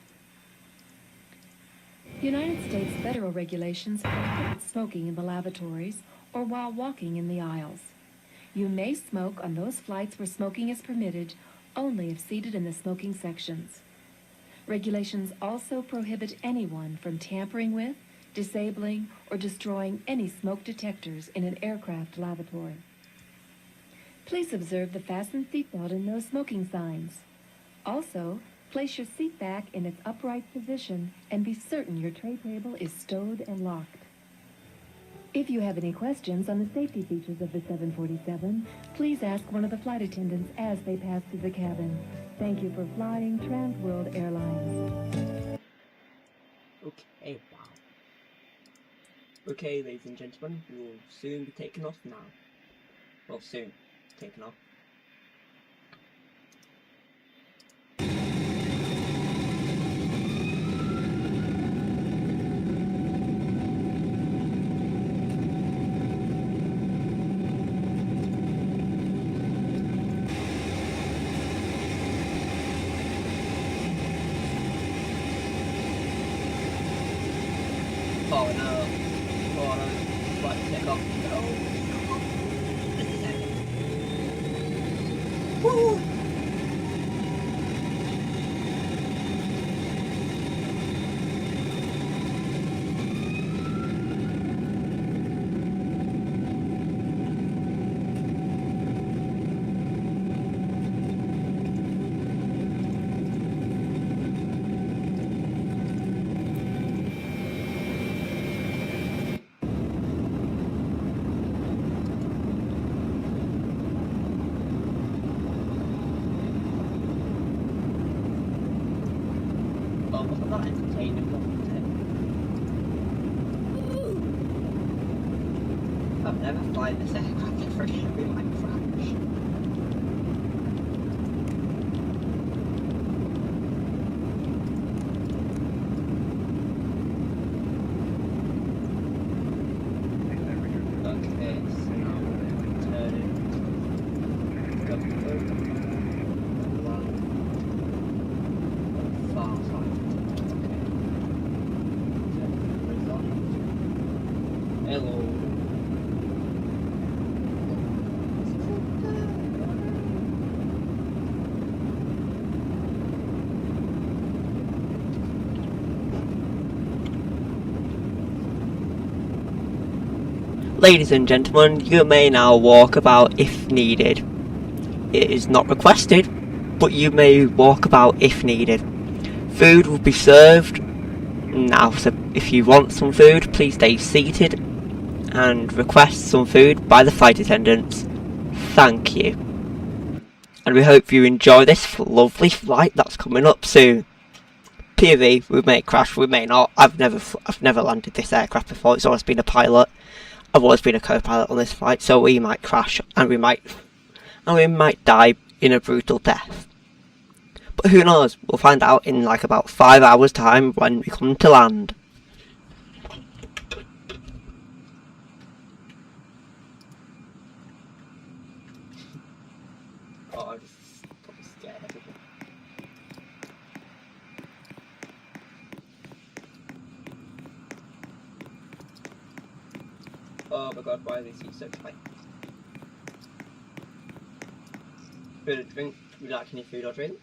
United States federal regulations prohibit smoking in the lavatories or while walking in the aisles. You may smoke on those flights where smoking is permitted only if seated in the smoking sections. Regulations also prohibit anyone from tampering with, disabling, or destroying any smoke detectors in an aircraft lavatory. Please observe the fasten seatbelt and no smoking signs. Also, place your seat back in its upright position and be certain your tray table is stowed and locked. If you have any questions on the safety features of the 747, please ask one of the flight attendants as they pass through the cabin. Thank you for flying Trans World Airlines. Okay, wow. Okay, ladies and gentlemen, we will soon be taking off now. Well, soon taking off. Oh no. Oh no. It's about to take off. No. Just a second. Woo! Oh, wasn't that entertaining, wasn't it? I've never flying this aircraft before, we might crash. Okay, so now we're turning. Go land. Far side. Okay. Hello. Ladies and gentlemen, you may now walk about if needed. It is not requested, but you may walk about if needed. Food will be served now, so if you want some food, please stay seated and request some food by the flight attendants. Thank you. And we hope you enjoy this lovely flight that's coming up soon. POV, we may crash, we may not. I've never landed this aircraft before. It's always been a pilot. I've always been a co-pilot on this flight, so we might crash and we might die in a brutal death. But who knows? We'll find out in like about 5 hours' time when we come to land. Oh, I'm just probably scared of it. Oh my god, why are these seats so tight? Bit of drink. Would you like any food or drink?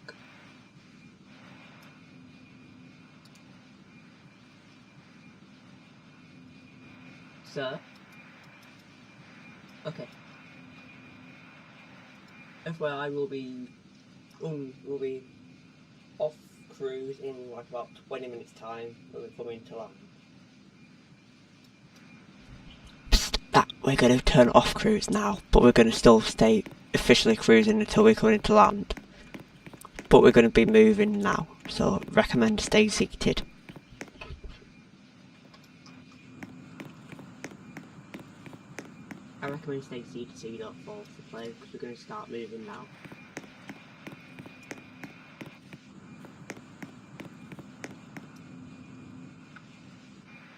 Sir? Okay. FYI, we'll be off cruise in like about 20 minutes time when we're coming to land. We're going to turn off cruise now, but we're going to still stay officially cruising until we come into land. But we're going to be moving now, so recommend stay seated. I recommend stay seated so you don't fall off the plane because we're going to start moving now.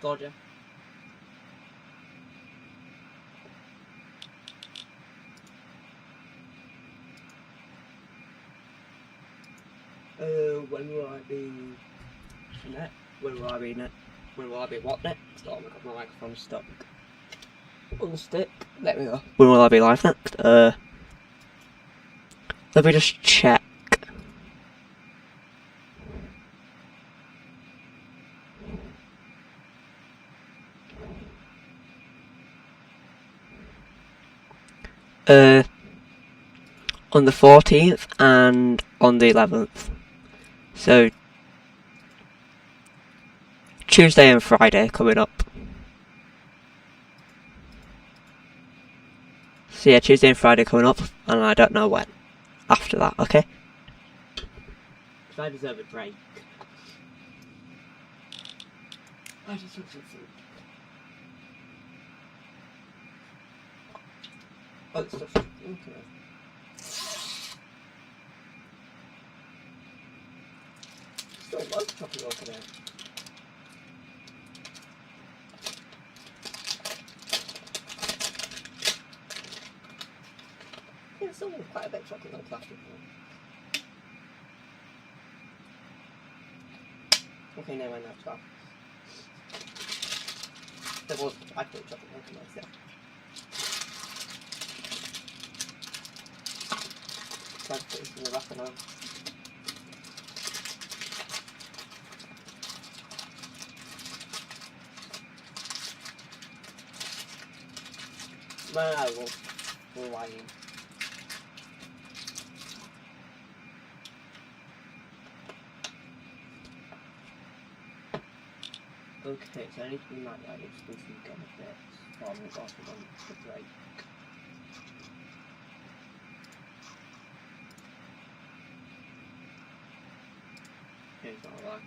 Roger. When will I be net? When will I be net? When will I be what next? Oh my god, my microphone's stuck. Unstick. There we go. When will I be live next? Let me just check. On the 14th and on the 11th. So, Tuesday and Friday coming up. So yeah, Tuesday and Friday coming up, and I don't know when. After that, okay? Because I deserve a break. I just want some food. Oh, it's just okay. Still loads of chocolate milk in there. Yeah, still quite a bit of chocolate milk left. Okay, never mind, that's 12. There was actually chocolate milk in there still. Try to put this in the wrapper now. No, we'll lie in. Okay, so I need to be mad at it so we can get a bit from the bottom on the break. Here's not a lie.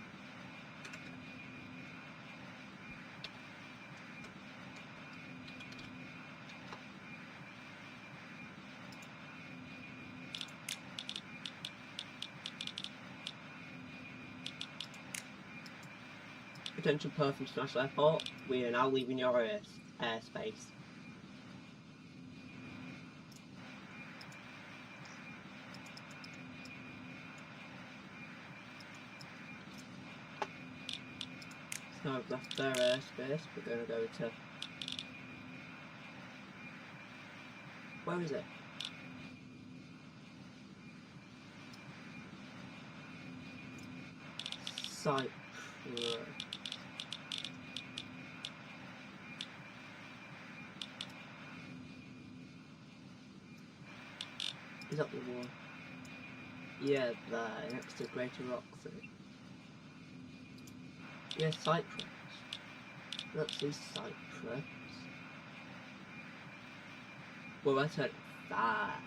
Attention Perth International Airport, we are now leaving your airspace. So I've left their airspace, we're going to go to... Where is it? Cyprus. Is that the one? Yeah, there, next to Greater Rockford. Yeah, Cyprus. That's in Cyprus. Well, I said that.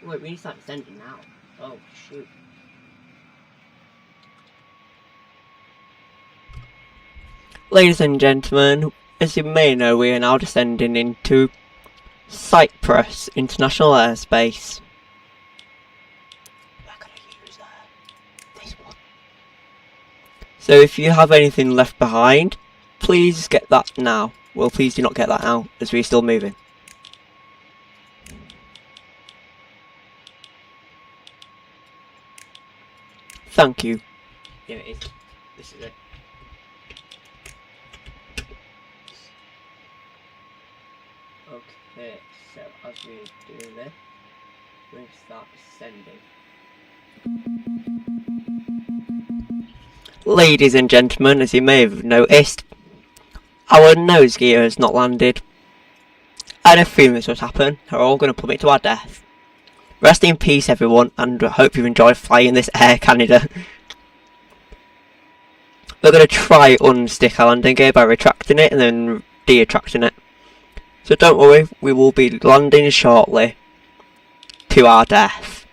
Wait, we need to start descending now. Oh, shoot. Ladies and gentlemen, as you may know, we are now descending into Cyprus International Airspace. We're gonna use this one. So if you have anything left behind, please get that now. Well, please do not get that now, as we're still moving. Thank you. Yeah, it is. This is it. Okay, so as we're doing this, we're going to start descending. Ladies and gentlemen, as you may have noticed, our nose gear has not landed. I had a feeling this would happen. We're all going to plummet to our death. Rest in peace, everyone, and I hope you enjoy flying this Air Canada. We're going to try unstick our landing gear by retracting it and then de-attracting it. So don't worry, we will be landing shortly to our death.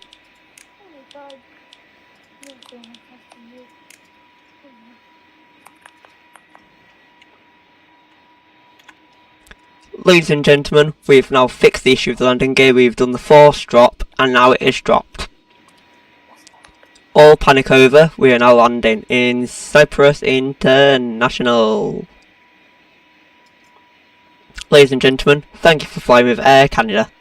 Ladies and gentlemen, we've now fixed the issue of the landing gear, we've done the force drop, and now it is dropped. All panic over, we are now landing in Cyprus International. Ladies and gentlemen, thank you for flying with Air Canada.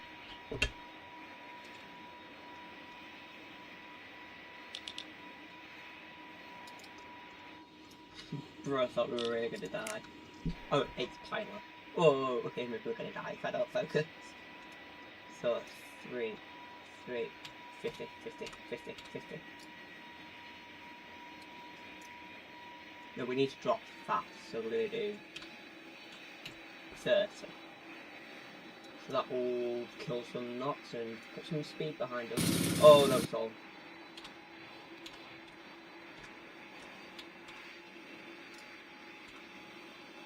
Bro, I thought we were really gonna die. Oh, it's pilot. Oh, okay, maybe we're gonna die if I don't focus. So, 3, 50, 50, 50, 50. No, we need to drop fast, so we're gonna do 30. So that will kill some knots and put some speed behind us. Oh, no, it's all.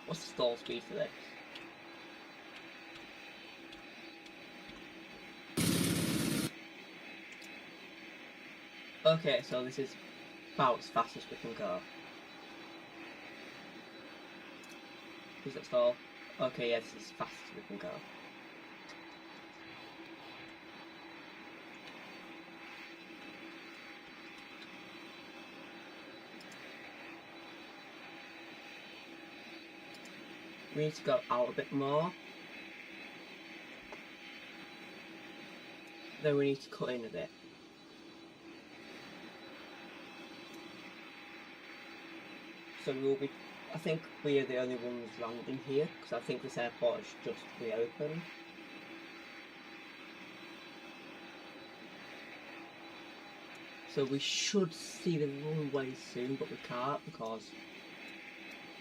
What's the stall speed for this? Okay, so this is about as fast as we can go. Is that stall? Okay, yeah, this is as fast as we can go. We need to go out a bit more. Then we need to cut in a bit. So we'll be, I think we are the only ones landing here, because I think this airport is just reopened. So we should see the runway soon, but we can't because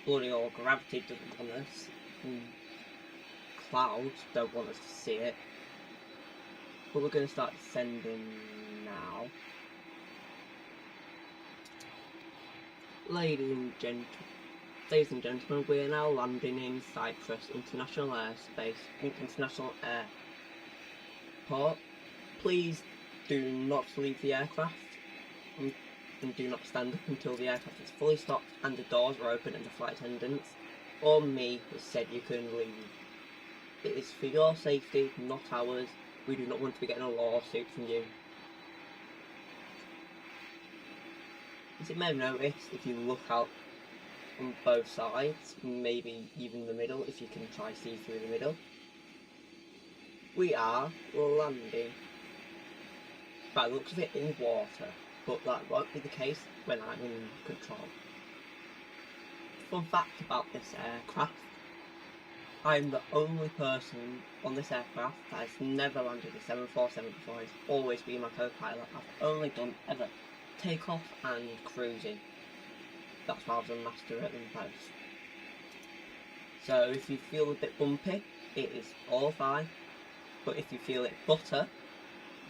bloody all gravity doesn't want us. And clouds don't want us to see it. But we're going to start descending now. Ladies and gentlemen, we are now landing in Cyprus International Airport. Please do not leave the aircraft and do not stand up until the aircraft is fully stopped and the doors are open and the flight attendants or me has said you can leave. It is for your safety, not ours. We do not want to be getting a lawsuit from you. As you may have noticed, if you look out on both sides, maybe even the middle, if you can try see through the middle, we are landing, by the looks of it, in water, but that won't be the case when I'm in control. Fun fact about this aircraft, I'm the only person on this aircraft that has never landed a 747 before. It's always been my co-pilot. I've only done ever takeoff and cruising. That's why I was a master at them both. So if you feel a bit bumpy, it is all fine. But if you feel it butter,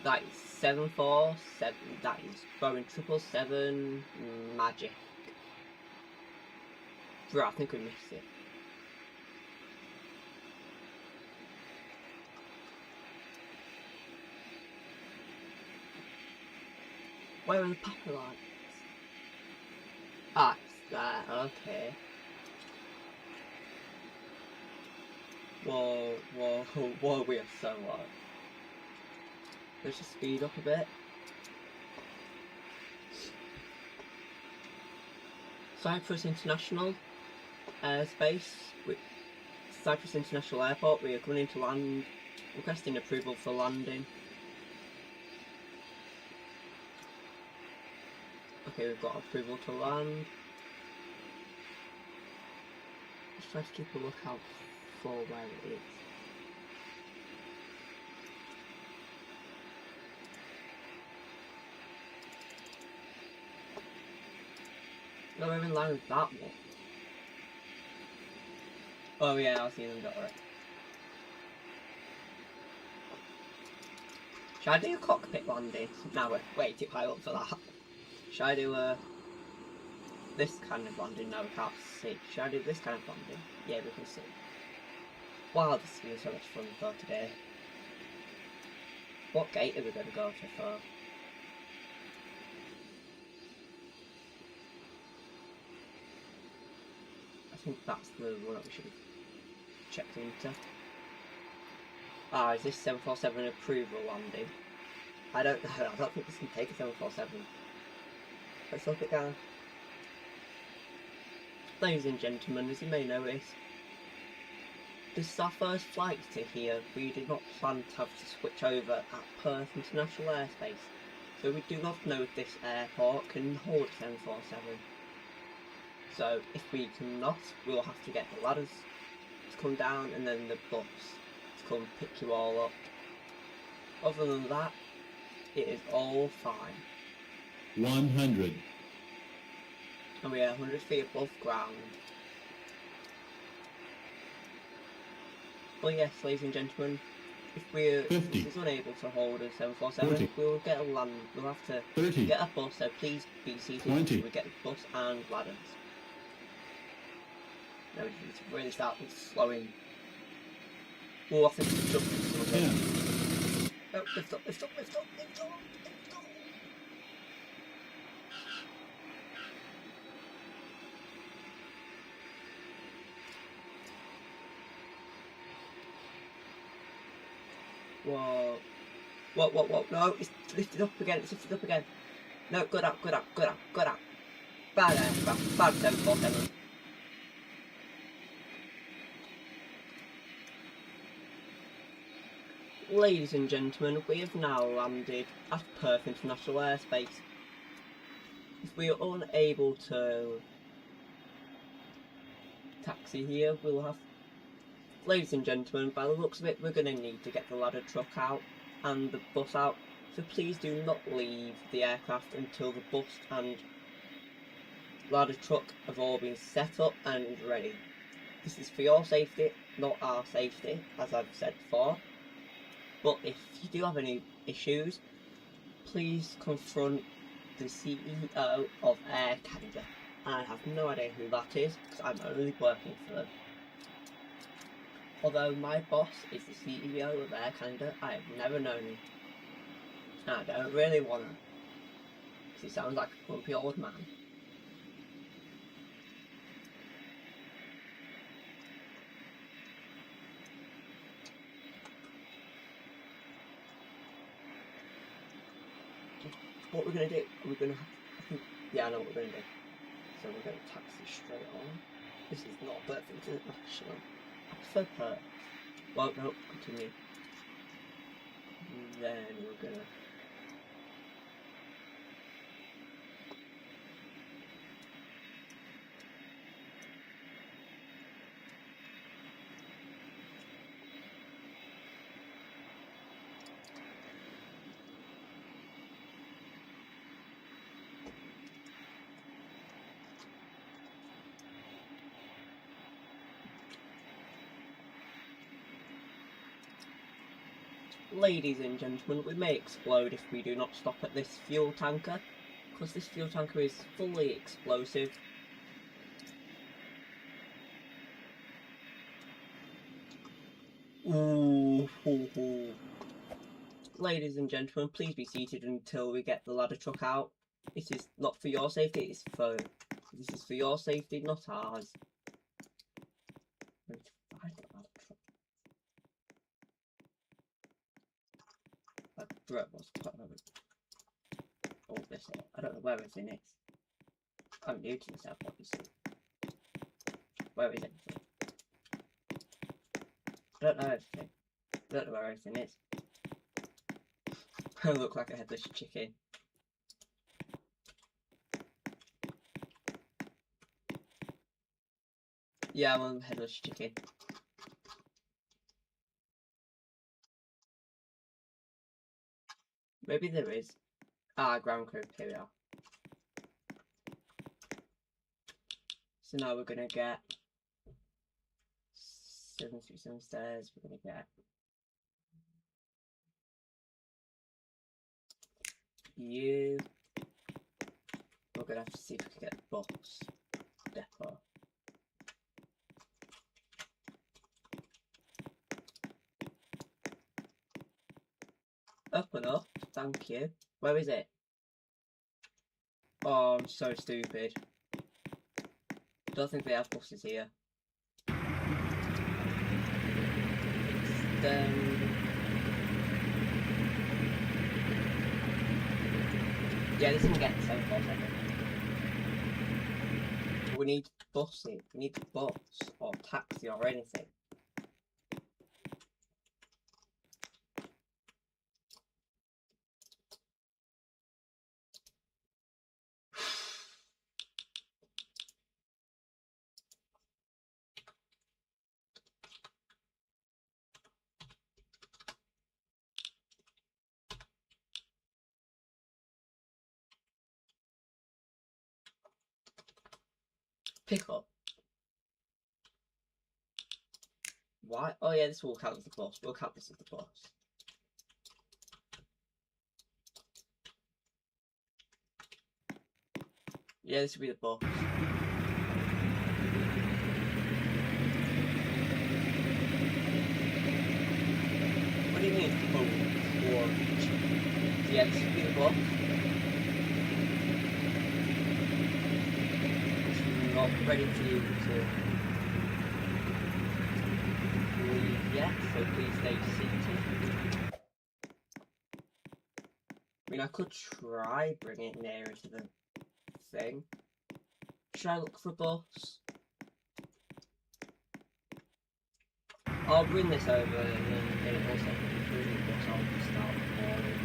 that is 747, that is Boeing 777 magic. Bro, I think we missed it. Where are the Papa lights? Ah, it's there, okay. Whoa, whoa, whoa, we are so low. Let's just speed up a bit. Cyprus International Airspace, Cyprus International Airport, we are coming in to land, requesting approval for landing. Okay, we've got approval to land. Let's try to keep a lookout for where it is. No, we're in line with that one. Oh yeah, I'll see them got it. Should I do a cockpit landing? No, we're way too high up for that. Should I do this kind of landing? No, we can't see. Should I do this kind of landing? Yeah, we can see. Wow, this is going to be so much fun for today. What gate are we going to go to for? I think that's the one that we should have checked into. Ah, is this 747 approval landing? I don't know, I don't think this can take a 747. Let's look it down. Ladies and gentlemen, as you may notice, this is our first flight to here. We did not plan to have to switch over at Perth International Airspace, so we do not know if this airport can hold 747. So if we cannot, we'll have to get the ladders to come down and then the bus to come pick you all up. Other than that, it is all fine. 100. And we are 100 feet above ground. Well, yes, ladies and gentlemen, if we're unable to hold a 747, 40. we'll get a land. We'll have to 30. get a bus. So please be seated 20. until we get the bus and ladders. Now we need to really start slowing. We'll have to lift up a little bit. 10. Oh, lift up, lift up, lift up, lift up, lift up. Whoa. Whoa. No, it's lifted up again. It's lifted up again. No, good up. Bad 747. Ladies and gentlemen, we have now landed at Perth International Airspace. If we are unable to taxi here, we'll have... Ladies and gentlemen, by the looks of it, we're going to need to get the ladder truck out and the bus out, so please do not leave the aircraft until the bus and ladder truck have all been set up and ready. This is for your safety, not our safety, as I've said before. But if you do have any issues, please confront the CEO of Air Canada. I have no idea who that is, because I'm only working for them. Although my boss is the CEO of Air Canada, I have never known him. And I don't really want to, because he sounds like a grumpy old man. What we're going to do, we're going to have, I think, yeah, I know what we're going to do. So we're going to taxi straight on. This is not Perth International. I prefer Perth. Well, no, continue. And then we're going to... Ladies and gentlemen, we may explode if we do not stop at this fuel tanker, because this fuel tanker is fully explosive. Ooh. Ladies and gentlemen, please be seated until we get the ladder truck out. This is not for your safety, this is for your safety, not ours. All this here. I don't know where everything is. I'm new to this airport, you see. Where is everything? I don't know everything. I don't know where everything is. I look like a headless chicken. Yeah, I'm a headless chicken. Maybe there is. Ah, ground crew, here we are. So now we're gonna get 737 stairs, we're gonna get you. We're gonna have to see if we can get the bus depot. Open up, thank you. Where is it? Oh, I'm so stupid. Don't think they have buses here. Yeah, this can get 747. We need buses. We need the bus or taxi or anything. Pick up. Why? Oh yeah, this will count as the bus. We'll count this as the bus. Yeah, this will be the bus. What do you mean? Oh, yeah, this will be the bus. Not ready for you to leave yet, so please stay seated. I could try bringing it nearer to the thing. Should I look for a bus? I'll bring this over and then it also includes the bus. I'll just start recording.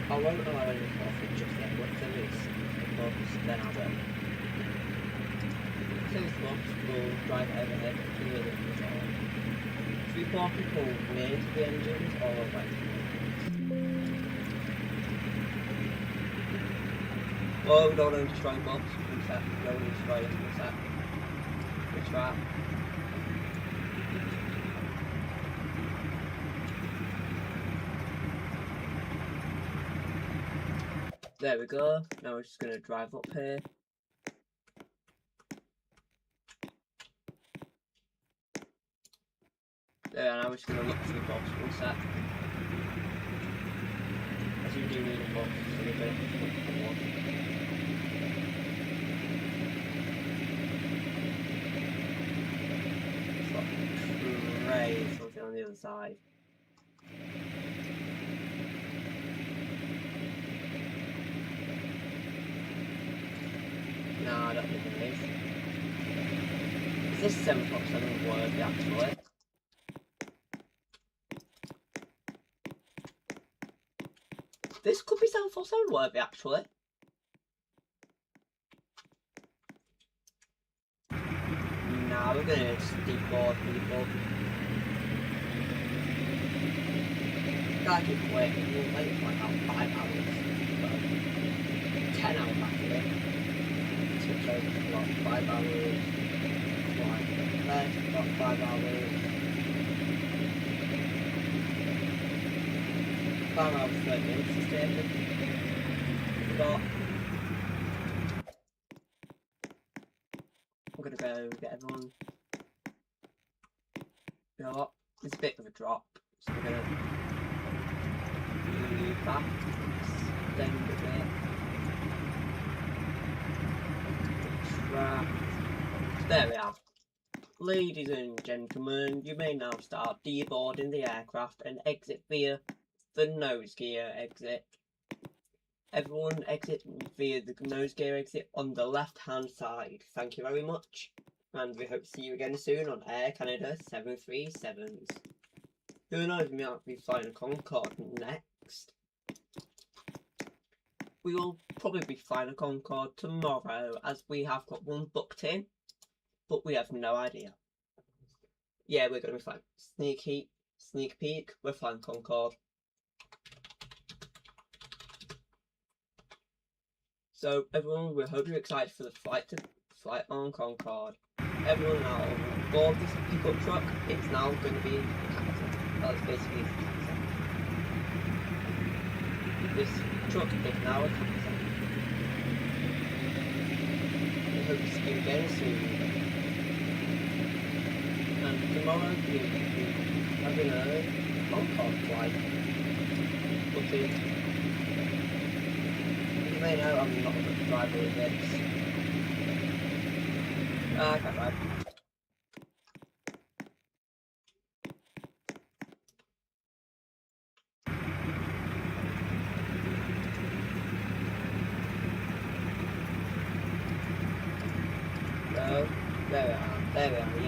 I won't allow any coffee just yet, but if there is a bus, then I will. So this bus will drive over here to the other resort. Should we park people near to the engines or away from the engines? Oh, don't destroy the bus. Reset. Don't destroy it. Reset. Reset. There we go. Now we're just going to drive up here. There, now we're just going to look for the bus. One sec. As you do need a bus, so we're going to look for one. It's like great, something on the other side. No, I don't think it is. Is this 747 worthy actually? This could be 747 worthy actually. Nah, we're gonna just deboard people. Gotta keep waiting. We'll wait for like 5 hours. But 10 hours actually. Switch over to about 5 hours. Fly left, about 5 hours. 5 hours 30 minutes to stay in. But I'm gonna go get everyone. You know what? It's a bit of a drop, so we're gonna move back, extend a bit. Right. There we are. Ladies and gentlemen, you may now start deboarding the aircraft and exit via the nose gear exit. Everyone exit via the nose gear exit on the left hand side. Thank you very much. And we hope to see you again soon on Air Canada 737s. Who knows, we might be flying a Concorde next. We will probably be flying a Concorde tomorrow as we have got one booked in, but we have no idea. Yeah, we're going to be flying sneak peek, we're flying Concorde. So everyone, we hope you're excited for the flight on Concorde. Everyone now on board this pickup truck, it's now going to be a taxi. Well, it's basically a taxi. This truck is now a taxi. We hope to see you again soon. And tomorrow we'll be having a Concorde flight. But you may know I'm not a good driver with this. I can't drive. So, there we are, yeah.